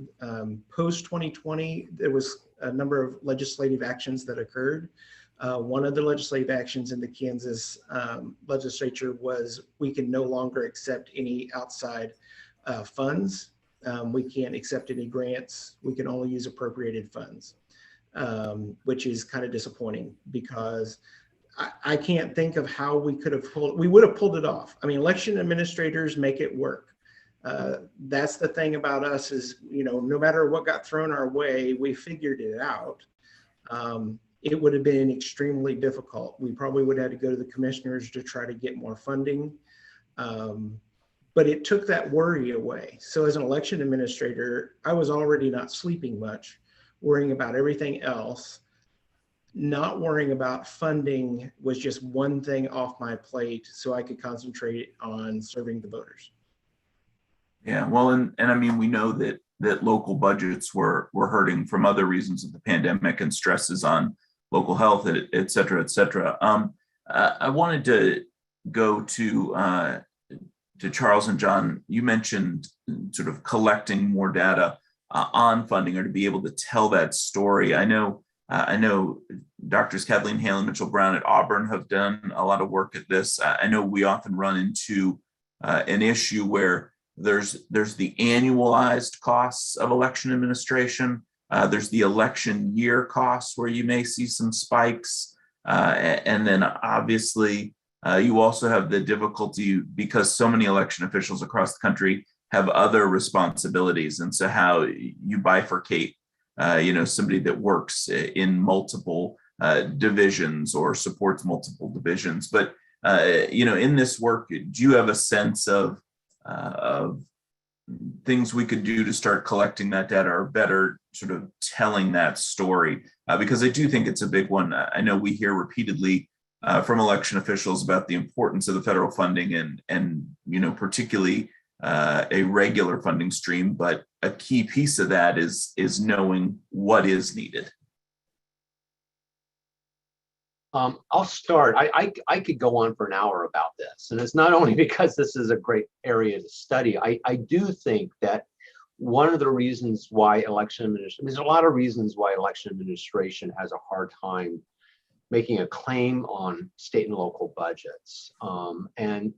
post 2020, there was a number of legislative actions that occurred. One of the legislative actions in the Kansas legislature was we can no longer accept any outside funds. We can't accept any grants. We can only use appropriated funds, which is kind of disappointing because I can't think of how we would have pulled it off. I mean, election administrators make it work. That's the thing about us is, no matter what got thrown our way, we figured it out. It would have been extremely difficult. We probably would have had to go to the commissioners to try to get more funding. But it took that worry away. So as an election administrator, I was already not sleeping much, worrying about everything else. Not worrying about funding was just one thing off my plate so I could concentrate on serving the voters. Yeah, well, and I mean, we know that local budgets were hurting from other reasons of the pandemic and stresses on local health, et cetera, et cetera. I wanted to go to Charles and John. You mentioned sort of collecting more data on funding or to be able to tell that story. I know Doctors Kathleen Hale and Mitchell Brown at Auburn have done a lot of work at this. I know we often run into an issue where there's the annualized costs of election administration. There's the election year costs where you may see some spikes. And then obviously you also have the difficulty because so many election officials across the country have other responsibilities. And so how you bifurcate, somebody that works in multiple divisions or supports multiple divisions. But, in this work, do you have a sense of things we could do to start collecting that data or better sort of telling that story? Because I do think it's a big one. I know we hear repeatedly from election officials about the importance of the federal funding and particularly a regular funding stream, but a key piece of that is knowing what is needed. I'll start. I could go on for an hour about this, and it's not only because this is a great area to study. I do think that one of the reasons why election administration, there's a lot of reasons why election administration has a hard time making a claim on state and local budgets. And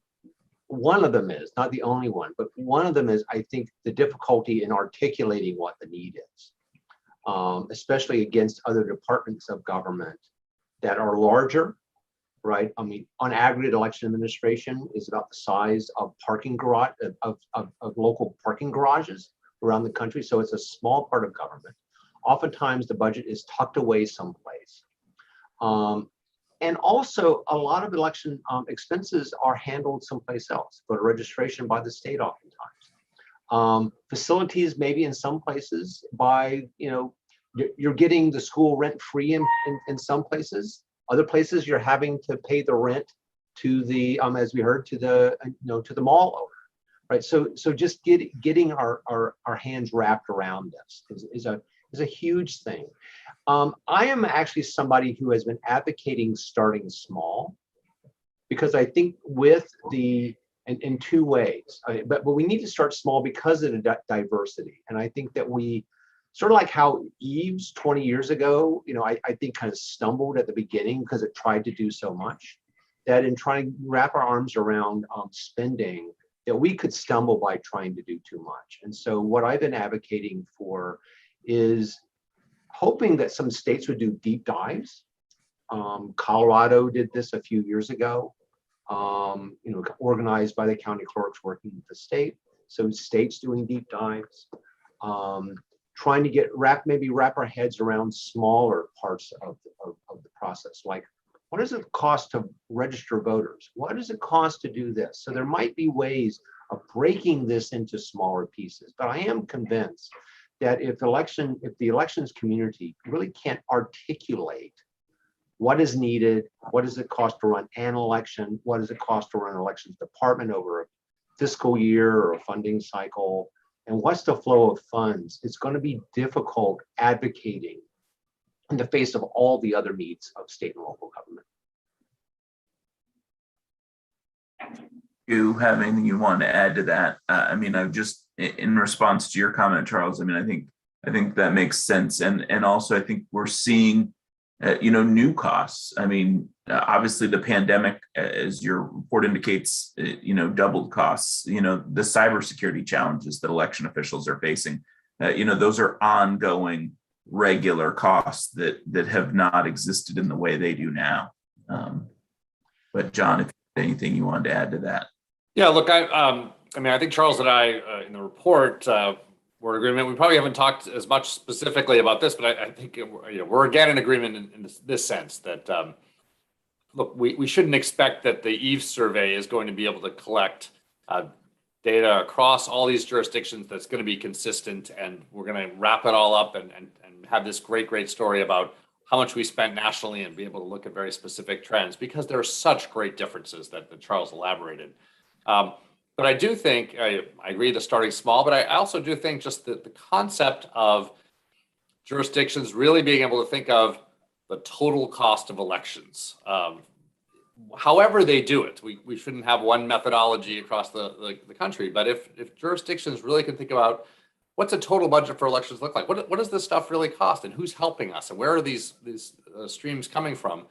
one of them is, not the only one, but one of them is, I think, the difficulty in articulating what the need is, especially against other departments of government that are larger, right? I mean, on aggregate, election administration is about the size of parking garage, of local parking garages around the country. So it's a small part of government. Oftentimes the budget is tucked away someplace. And also a lot of election expenses are handled someplace else, voter registration by the state oftentimes. Facilities maybe in some places by, you're getting the school rent free in some places. Other places you're having to pay the rent to the, as we heard, to the, to the mall owner, right? So just getting our hands wrapped around this is a huge thing. I am actually somebody who has been advocating starting small, because I think with the, in two ways, but we need to start small because of the diversity. And I think that we, sort of like how EAVS 20 years ago, I think kind of stumbled at the beginning because it tried to do so much, that in trying to wrap our arms around spending, that we could stumble by trying to do too much. And so what I've been advocating for is hoping that some states would do deep dives. Colorado did this a few years ago, organized by the county clerks working with the state. So states doing deep dives, trying to wrap our heads around smaller parts of the process. Like, what does it cost to register voters? What does it cost to do this? So there might be ways of breaking this into smaller pieces, but I am convinced that if the elections community really can't articulate what is needed, what does it cost to run an election, what does it cost to run an elections department over a fiscal year or a funding cycle, and what's the flow of funds, it's going to be difficult advocating in the face of all the other needs of state and local government. You have anything you want to add to that? I mean, I've just, in response to your comment, Charles, I mean, I think that makes sense. And also I think we're seeing, new costs. I mean, obviously the pandemic, as your report indicates, doubled costs, the cybersecurity challenges that election officials are facing, those are ongoing regular costs that have not existed in the way they do now. But John, if you have anything you wanted to add to that. Yeah, look, I think Charles and I in the report we're in agreement. We probably haven't talked as much specifically about this, but I think we're again in agreement in this sense that look, we shouldn't expect that the EAVS survey is going to be able to collect data across all these jurisdictions that's going to be consistent, and we're going to wrap it all up and have this great story about how much we spent nationally and be able to look at very specific trends, because there are such great differences that Charles elaborated. But I do think, I agree that starting small, but I also do think just the concept of jurisdictions really being able to think of the total cost of elections. However they do it, we shouldn't have one methodology across the country, but if jurisdictions really can think about what's a total budget for elections look like, what does this stuff really cost, and who's helping us, and where are these streams coming from,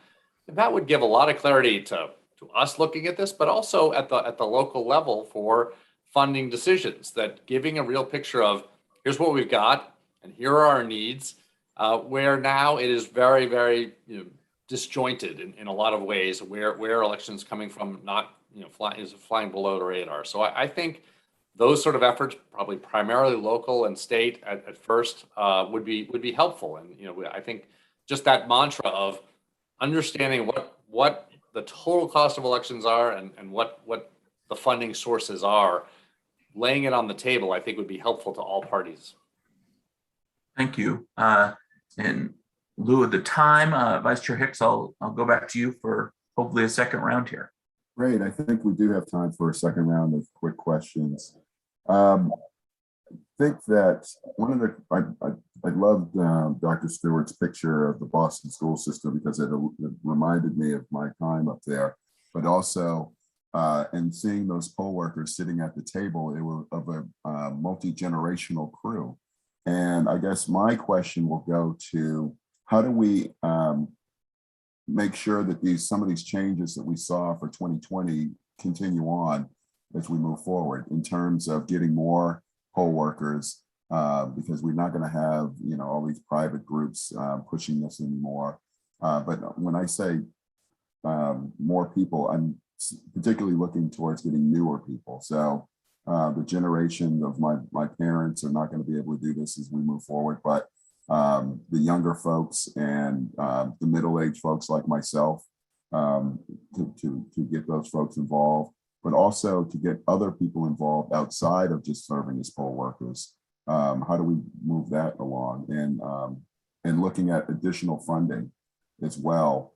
that would give a lot of clarity to us looking at this, but also at the local level for funding decisions, that giving a real picture of here's what we've got and here are our needs, where now it is very disjointed in a lot of ways, where elections coming from not flying below the radar. So I think those sort of efforts, probably primarily local and state at first, would be helpful. And I think just that mantra of understanding what the total cost of elections are and what the funding sources are, laying it on the table, I think would be helpful to all parties. Thank you. In lieu of the time, Vice Chair Hicks, I'll go back to you for hopefully a second round here. Great. I think we do have time for a second round of quick questions. I think that I loved Dr. Stewart's picture of the Boston school system, because it reminded me of my time up there, but also and seeing those poll workers sitting at the table, it was of a multi-generational crew. And I guess my question will go to, how do we make sure that some of these changes that we saw for 2020 continue on as we move forward in terms of getting more poll workers, because we're not going to have all these private groups pushing this anymore. But when I say more people, I'm particularly looking towards getting newer people. So the generation of my parents are not going to be able to do this as we move forward, but the younger folks and the middle-aged folks like myself, to get those folks involved, but also to get other people involved outside of just serving as poll workers. How do we move that along? And looking at additional funding as well,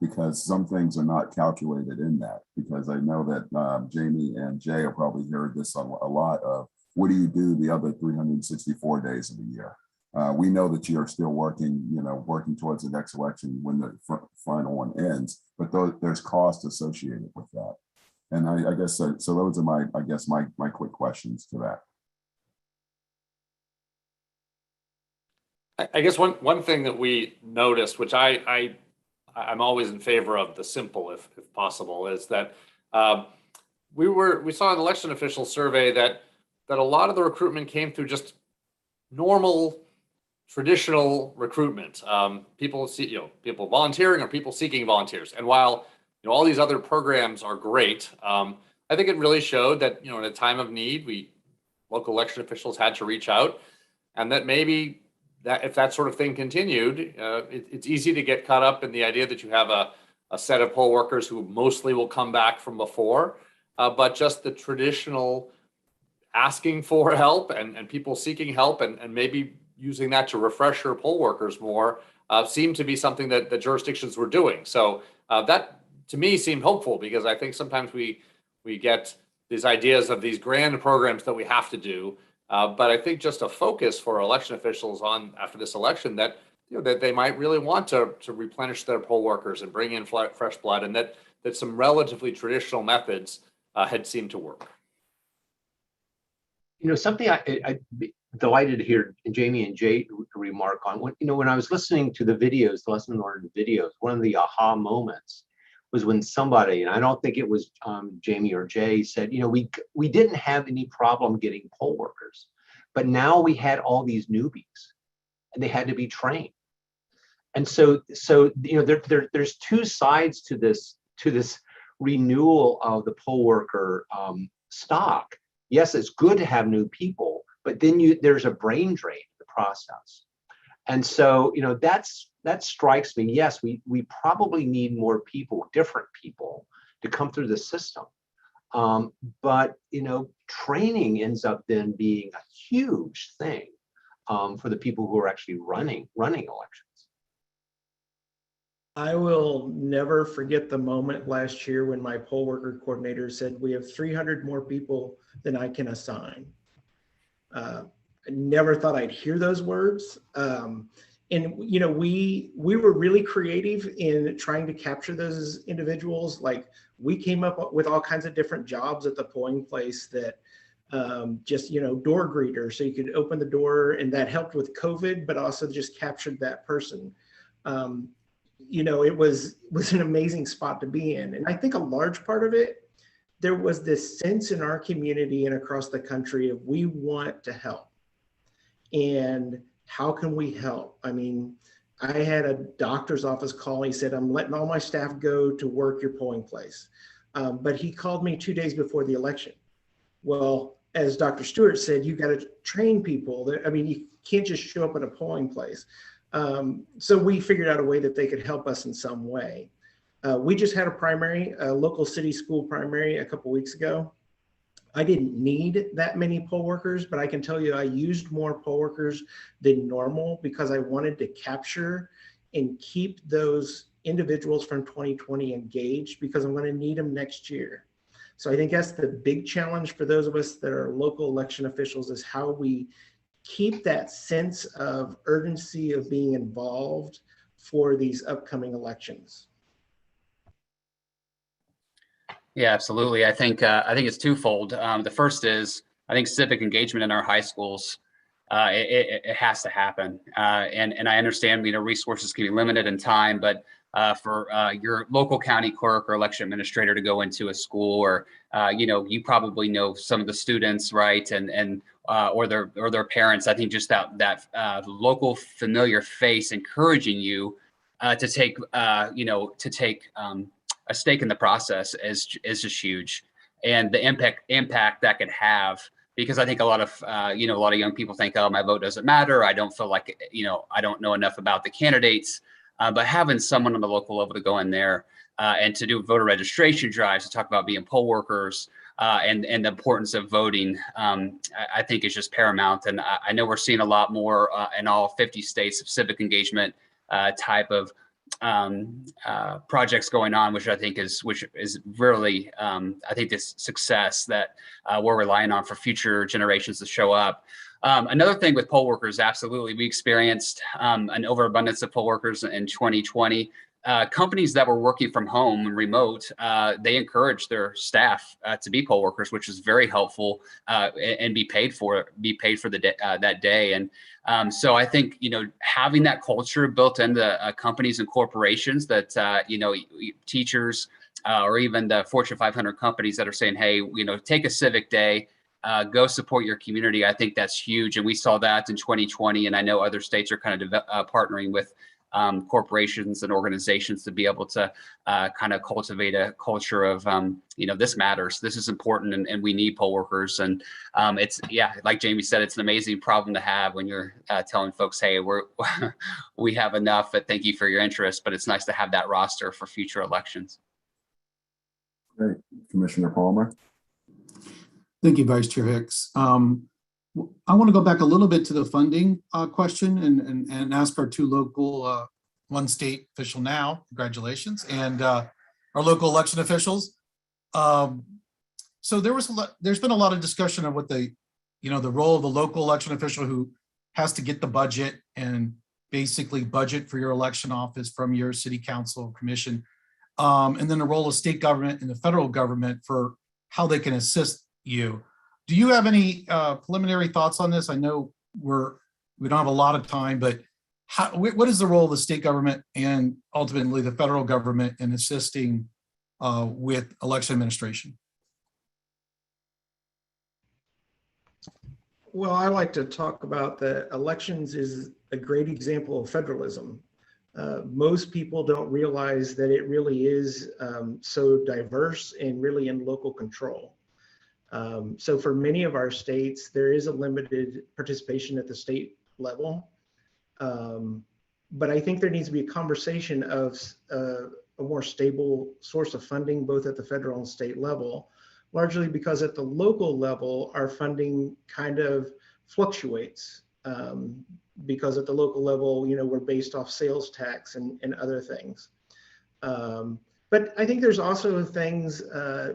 because some things are not calculated in that. Because I know that Jamie and Jay have probably heard this a lot of, what do you do the other 364 days of the year? We know that you are still working, working towards the next election when the final one ends, but there's cost associated with that. And I guess, so those are my quick questions to that. I guess one thing that we noticed, which I'm always in favor of the simple, if possible, is that we saw an election official survey that a lot of the recruitment came through just normal, traditional recruitment. People volunteering or people seeking volunteers. And while all these other programs are great, I think it really showed that in a time of need, local election officials had to reach out, and that maybe that if that sort of thing continued, it's easy to get caught up in the idea that you have a set of poll workers who mostly will come back from before, but just the traditional asking for help and people seeking help and maybe using that to refresh your poll workers more seemed to be something that the jurisdictions were doing. So that to me seemed hopeful, because I think sometimes we get these ideas of these grand programs that we have to do. But I think just a focus for election officials on after this election that that they might really want to replenish their poll workers and bring in fresh blood, and that some relatively traditional methods had seemed to work. Something I'd be delighted to hear Jamie and Jay remark on. When I was listening to the videos, the lesson learned videos, one of the aha moments was when somebody, and I don't think it was Jamie or Jay, said, we didn't have any problem getting poll workers, but now we had all these newbies and they had to be trained. And so there's two sides to this renewal of the poll worker stock. Yes, it's good to have new people, but then there's a brain drain in the process. And so, that strikes me. Yes, we probably need more people, different people, to come through the system. But training ends up then being a huge thing for the people who are actually running elections. I will never forget the moment last year when my poll worker coordinator said, we have 300 more people than I can assign. I never thought I'd hear those words. And we were really creative in trying to capture those individuals. Like, we came up with all kinds of different jobs at the polling place that just door greeter, so you could open the door, and that helped with COVID, but also just captured that person. It was an amazing spot to be in. And I think a large part of it, there was this sense in our community and across the country of, we want to help. And how can we help? I mean, I had a doctor's office call. He said, I'm letting all my staff go to work your polling place. But he called me 2 days before the election. Well, as Dr. Stewart said, you got to train people. You can't just show up at a polling place. So we figured out a way that they could help us in some way. We just had a local city school primary a couple weeks ago. I didn't need that many poll workers, but I can tell you I used more poll workers than normal because I wanted to capture and keep those individuals from 2020 engaged, because I'm going to need them next year. So I think that's the big challenge for those of us that are local election officials, is how we keep that sense of urgency of being involved for these upcoming elections. Yeah, absolutely. I think it's twofold. The first is, I think civic engagement in our high schools, it has to happen. And I understand, resources can be limited in time, but for your local county clerk or election administrator to go into a school, or you probably know some of the students, right, and or their parents. I think just that local familiar face encouraging you to take a stake in the process is just huge, and the impact that could have. Because I think a lot of young people think, oh, my vote doesn't matter. I don't feel like, I don't know enough about the candidates. But having someone on the local level to go in there and to do voter registration drives, to talk about being poll workers and the importance of voting, I think is just paramount. And I know we're seeing a lot more in all 50 states of civic engagement type of projects going on, which is really, I think this success that we're relying on for future generations to show up. Another thing with poll workers, absolutely, we experienced an overabundance of poll workers in 2020. Companies that were working from home and remote, they encouraged their staff to be poll workers, which is very helpful, and be paid for the day, that day. And so I think, having that culture built into companies and corporations that, teachers or even the Fortune 500 companies that are saying, hey, take a civic day, go support your community. I think that's huge. And we saw that in 2020. And I know other states are kind of partnering with corporations and organizations to be able to kind of cultivate a culture of, this matters, this is important, and we need poll workers. And it's, like Jamie said, it's an amazing problem to have when you're telling folks, hey, we have enough, but thank you for your interest, but it's nice to have that roster for future elections. Great. Commissioner Palmer. Thank you, Vice Chair Hicks. I want to go back a little bit to the funding question and ask our two local, one state official now, congratulations, and our local election officials. So there's been a lot of discussion of what the role of the local election official who has to get the budget and basically budget for your election office from your city council commission, and then the role of state government and the federal government for how they can assist you. Do you have any preliminary thoughts on this? I know we don't have a lot of time, but what is the role of the state government and ultimately the federal government in assisting with election administration? Well, I like to talk about the elections is a great example of federalism. Most people don't realize that it really is so diverse and really in local control. So for many of our states, there is a limited participation at the state level. But I think there needs to be a conversation of a more stable source of funding, both at the federal and state level, largely because at the local level, our funding kind of fluctuates. Because at the local level, we're based off sales tax and other things. But I think there's also things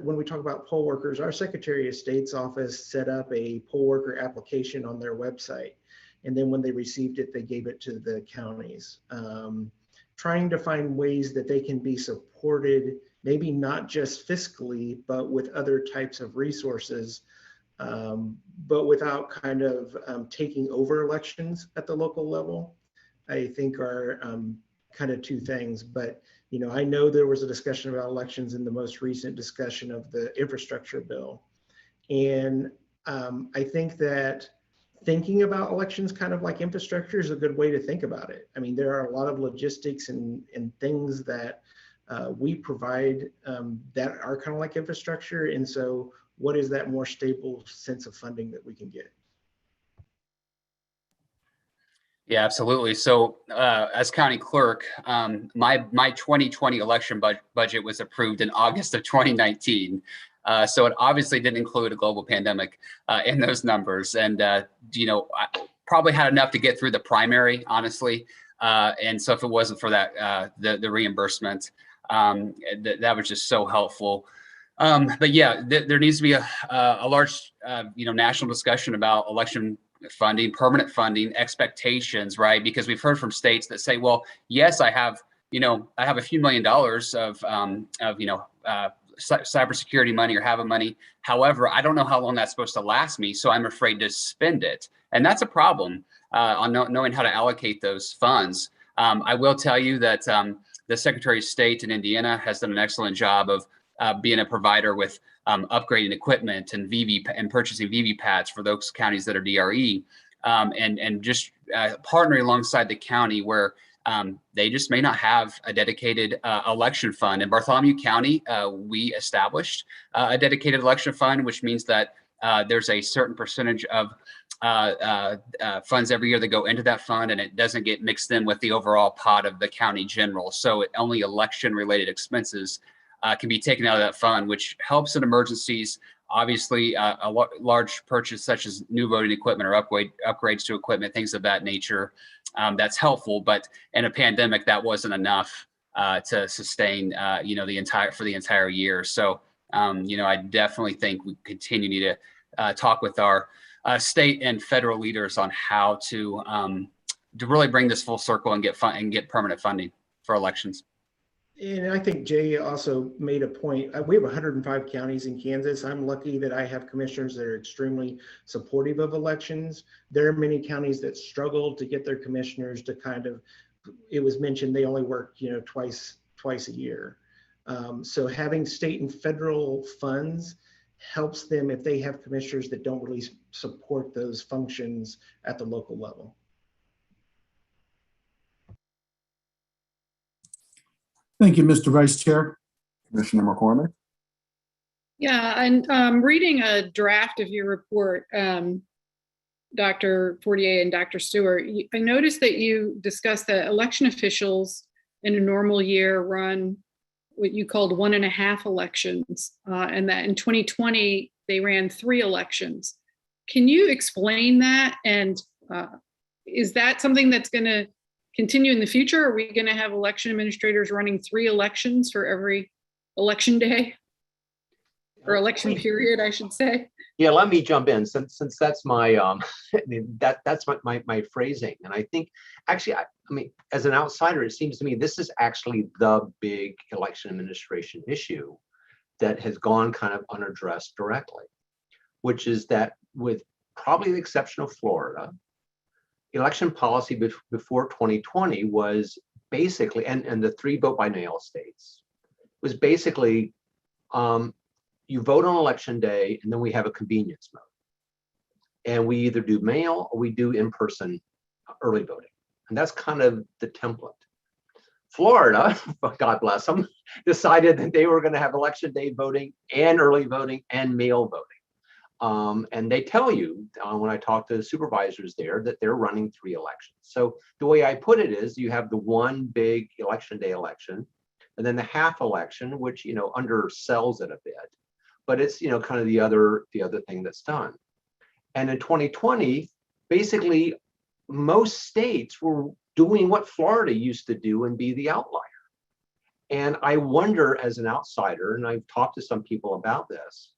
when we talk about poll workers, our Secretary of State's office set up a poll worker application on their website. And then when they received it, they gave it to the counties, trying to find ways that they can be supported, maybe not just fiscally, but with other types of resources, but without kind of taking over elections at the local level, I think are kind of two things. But I know there was a discussion about elections in the most recent discussion of the infrastructure bill. And I think that thinking about elections kind of like infrastructure is a good way to think about it. I mean, there are a lot of logistics and things that we provide that are kind of like infrastructure. And so what is that more stable sense of funding that we can get? Yeah, absolutely. So as county clerk, my 2020 election budget was approved in August of 2019. So it obviously didn't include a global pandemic in those numbers. And, I probably had enough to get through the primary, honestly. And so if it wasn't for that, the reimbursement, that was just so helpful. But yeah, there needs to be a large, national discussion about election funding, permanent funding, expectations, right? Because we've heard from states that say, well, yes, I have a few $1 million of cybersecurity money or HAVA money. However, I don't know how long that's supposed to last me, so I'm afraid to spend it. And that's a problem on knowing how to allocate those funds. I will tell you that the Secretary of State in Indiana has done an excellent job of being a provider with upgrading equipment and purchasing VVPATs for those counties that are DRE, and just partnering alongside the county where they just may not have a dedicated election fund. In Bartholomew County, we established a dedicated election fund, which means that there's a certain percentage of funds every year that go into that fund, and it doesn't get mixed in with the overall pot of the county general. So only election related expenses can be taken out of that fund, which helps in emergencies, Obviously, large purchase such as new voting equipment or upgrades to equipment, things of that nature, that's helpful. But in a pandemic, that wasn't enough to sustain, for the entire year. So, I definitely think we continue to talk with our state and federal leaders on how to really bring this full circle and get permanent funding for elections. And I think Jay also made a point. We have 105 counties in Kansas. I'm lucky that I have commissioners that are extremely supportive of elections. There are many counties that struggle to get their commissioners to it was mentioned they only work, twice a year. So having state and federal funds helps them if they have commissioners that don't really support those functions at the local level. Thank you, Mr. Vice Chair. Commissioner McCormick? Yeah, and reading a draft of your report, Dr. Fortier and Dr. Stewart, I noticed that you discussed that election officials in a normal year run what you called 1.5 elections, and that in 2020, they ran 3 elections. Can you explain that? And is that something that's going to continue in the future? Are we going to have election administrators running 3 elections for every election day or election period, I should say? Yeah, let me jump in since that's my that's my phrasing. And I think actually, I mean, as an outsider, it seems to me this is actually the big election administration issue that has gone kind of unaddressed directly, which is that with probably the exception of Florida, election policy before 2020 was basically, and the 3 vote by mail states, was basically you vote on election day and then we have a convenience mode. And we either do mail or we do in-person early voting. And that's kind of the template. Florida, God bless them, decided that they were going to have election day voting and early voting and mail voting. And they tell you when I talk to the supervisors there that they're running 3 elections. So the way I put it is you have the one big election day election and then the half election, which, undersells it a bit, but it's, kind of the other thing that's done. And in 2020, basically most states were doing what Florida used to do and be the outlier. And I wonder as an outsider, and I've talked to some people about this,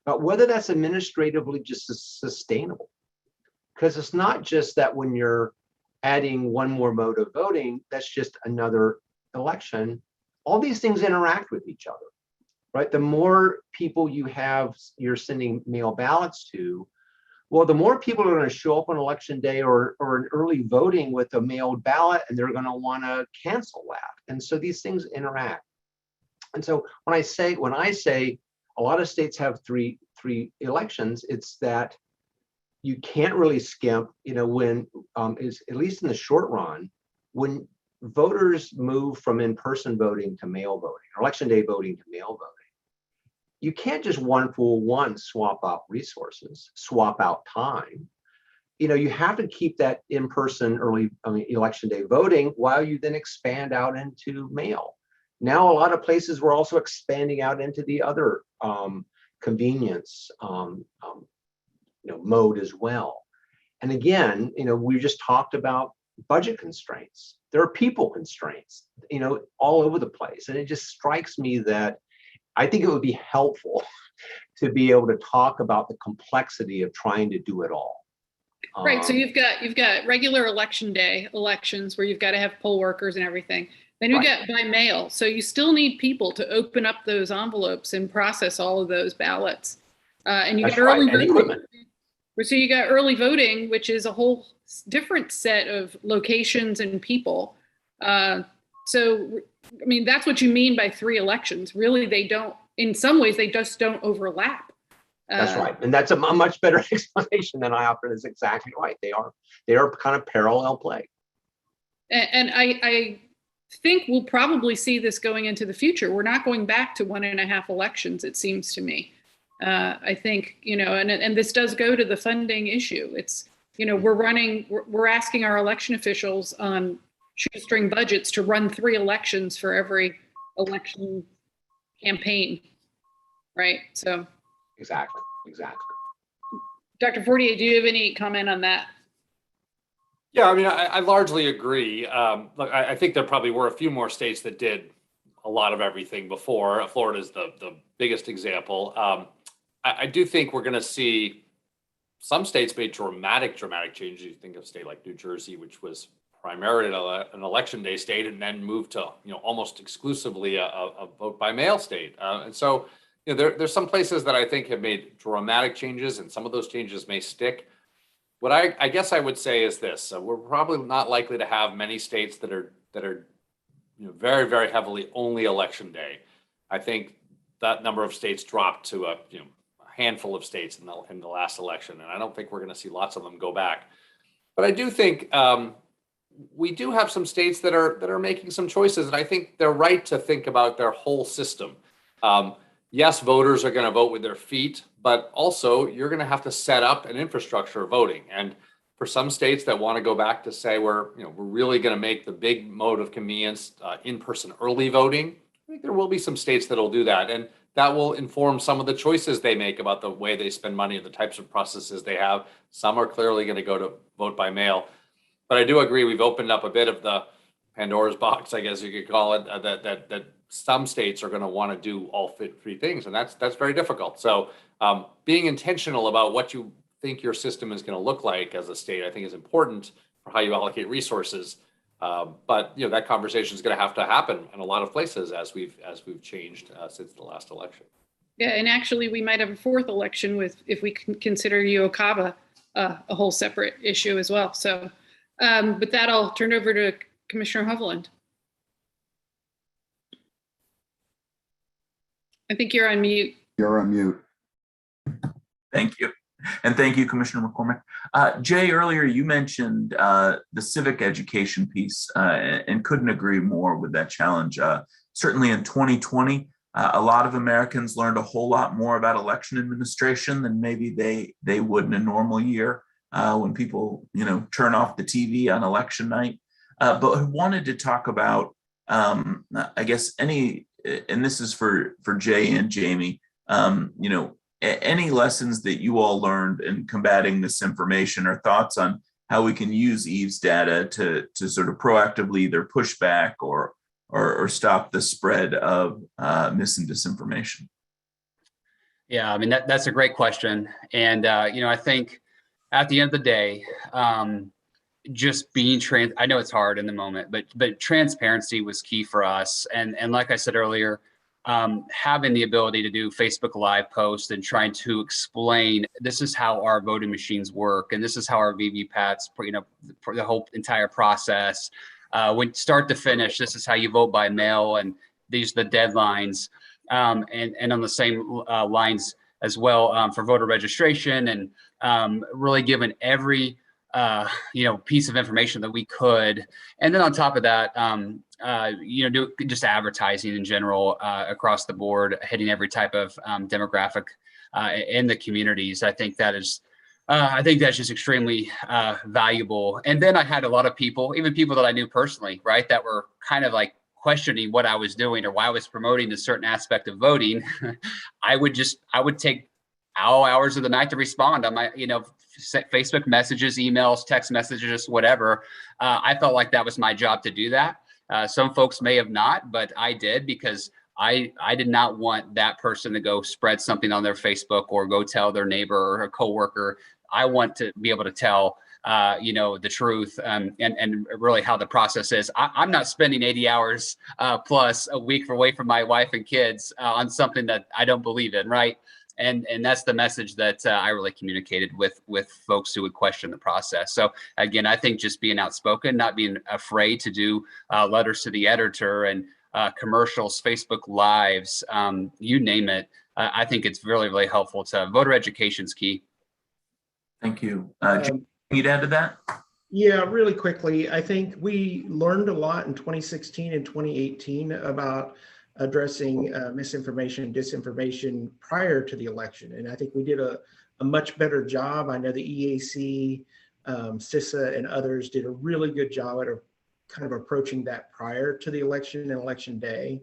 but whether that's administratively just sustainable, because it's not just that when you're adding one more mode of voting, that's just another election. All these things interact with each other, right? The more people you're sending mail ballots to, well, the more people are going to show up on election day or an early voting with a mailed ballot, and they're going to want to cancel that. And so these things interact. And so when I say a lot of states have three elections, it's that you can't really skimp, when is at least in the short run, when voters move from in-person voting to mail voting, or election day voting to mail voting, you can't just one for one swap out resources, swap out time. You have to keep that in-person election day voting while you then expand out into mail. Now, a lot of places we're also expanding out into the other convenience mode as well. And again, we just talked about budget constraints. There are people constraints, all over the place. And it just strikes me that I think it would be helpful to be able to talk about the complexity of trying to do it all. Right. So you've got regular election day elections where you've got to have poll workers and everything. Then you get by mail. So you still need people to open up those envelopes and process all of those ballots. And you got early voting. So you got early voting, which is a whole different set of locations and people. So, I mean, that's what you mean by 3 elections. Really, they don't, in some ways, they just don't overlap. That's right. And that's a much better explanation than I offered. Is exactly right. They are kind of parallel play. And I think we'll probably see this going into the future. We're not going back to 1.5 elections, it seems to me. I think, and this does go to the funding issue. It's, we're asking our election officials on shoestring budgets to run 3 elections for every election campaign, right? So Exactly. Dr. Fortier, do you have any comment on that? Yeah, I mean, I largely agree. Look, I think there probably were a few more states that did a lot of everything before. Florida is the biggest example. I do think we're going to see some states made dramatic changes. You think of a state like New Jersey, which was primarily an election day state, and then moved to almost exclusively a vote by mail state. And so there's some places that I think have made dramatic changes, and some of those changes may stick. What I guess I would say is this: we're probably not likely to have many states that are very, very heavily only election day. I think that number of states dropped to a handful of states in the last election, and I don't think we're going to see lots of them go back. But I do think we do have some states that are making some choices, and I think they're right to think about their whole system. Yes, voters are going to vote with their feet, but also you're going to have to set up an infrastructure of voting. And for some states that want to go back to say we're really going to make the big mode of convenience in-person early voting, I think there will be some states that'll do that, and that will inform some of the choices they make about the way they spend money and the types of processes they have. Some are clearly going to go to vote by mail, but I do agree we've opened up a bit of the Pandora's box, I guess you could call it, that some states are going to want to do all three things, and that's very difficult. So being intentional about what you think your system is going to look like as a state, I think is important for how you allocate resources. But that conversation is going to happen in a lot of places as we've changed since the last election. Yeah, and actually we might have a fourth election if we can consider UOCAVA a whole separate issue as well. So with that, I'll turn over to Commissioner Hovland. I think you're on mute. You're on mute. Thank you. And thank you, Commissioner McCormick. Jay, earlier you mentioned the civic education piece and couldn't agree more with that challenge. Certainly in 2020, a lot of Americans learned a whole lot more about election administration than maybe they would in a normal year when people turn off the TV on election night. But I wanted to talk about, I guess, and this is for Jay and Jamie, any lessons that you all learned in combating misinformation, or thoughts on how we can use EAVS data to sort of proactively either push back or stop the spread of mis and disinformation? Yeah, I mean, that's a great question. And, I think at the end of the day, just being I know it's hard in the moment, but transparency was key for us. And like I said earlier, having the ability to do Facebook Live posts and trying to explain this is how our voting machines work, and this is how our VVPATs, for the whole entire process, when start to finish, this is how you vote by mail, and these are the deadlines, and on the same lines as well for voter registration, and really given every piece of information that we could. And then on top of that, do just advertising in general across the board, hitting every type of demographic in the communities. I think that's just extremely valuable. And then I had a lot of people, even people that I knew personally, right, that were kind of like questioning what I was doing or why I was promoting a certain aspect of voting. I would take all hours of the night to respond on my, Facebook messages, emails, text messages, whatever. I felt like that was my job to do that. Some folks may have not, but I did, because I did not want that person to go spread something on their Facebook or go tell their neighbor or a coworker. I want to be able to tell, the truth and really how the process is. I'm not spending 80 hours plus a week away from my wife and kids on something that I don't believe in, right? And that's the message that I really communicated with folks who would question the process. So again, I think just being outspoken, not being afraid to do letters to the editor and commercials, Facebook Lives, you name it. I think it's really, really helpful. Voter education's key. Thank you. You'd add to that? Yeah, really quickly. I think we learned a lot in 2016 and 2018 about addressing misinformation and disinformation prior to the election. And I think we did a much better job. I know the EAC, CISA, and others did a really good job at kind of approaching that prior to the election and election day.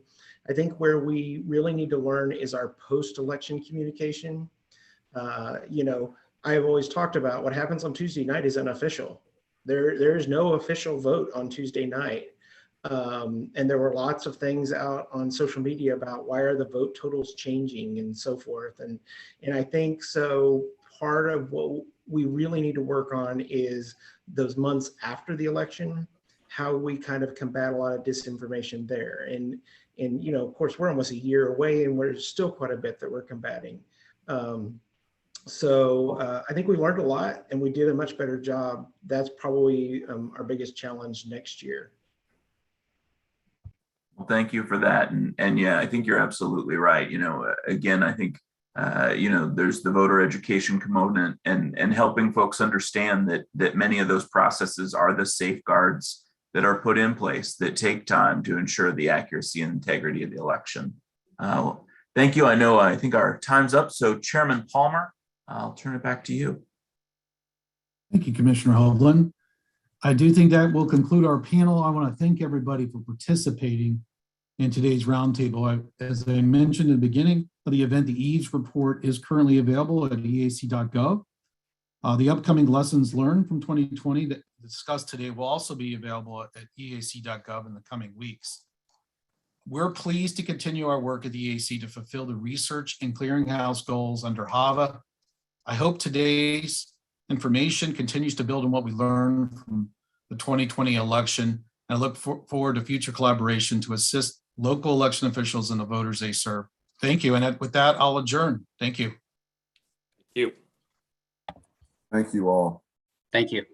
I think where we really need to learn is our post-election communication. You know, I have always talked about what happens on Tuesday night is unofficial. There is no official vote on Tuesday night. And there were lots of things out on social media about why are the vote totals changing and so forth. And I think so part of what we really need to work on is those months after the election, how we kind of combat a lot of disinformation there. And you know, of course, we're almost a year away and we're still quite a bit that we're combating. So I think we learned a lot and we did a much better job. That's probably our biggest challenge next year. Well, thank you for that. And yeah, I think you're absolutely right. You know, again, I think, you know, there's the voter education component and helping folks understand that many of those processes are the safeguards that are put in place that take time to ensure the accuracy and integrity of the election. Thank you. I think our time's up. So Chairman Palmer, I'll turn it back to you. Thank you, Commissioner Hovland. I do think that will conclude our panel. I want to thank everybody for participating in today's roundtable. As I mentioned in the beginning of the event, the EAVS report is currently available at eac.gov. The upcoming lessons learned from 2020 that discussed today will also be available at eac.gov in the coming weeks. We're pleased to continue our work at the EAC to fulfill the research and clearinghouse goals under HAVA. I hope today's information continues to build on what we learned from the 2020 election. I look forward to future collaboration to assist local election officials and the voters they serve. Thank you. And with that, I'll adjourn. Thank you. Thank you. Thank you all. Thank you.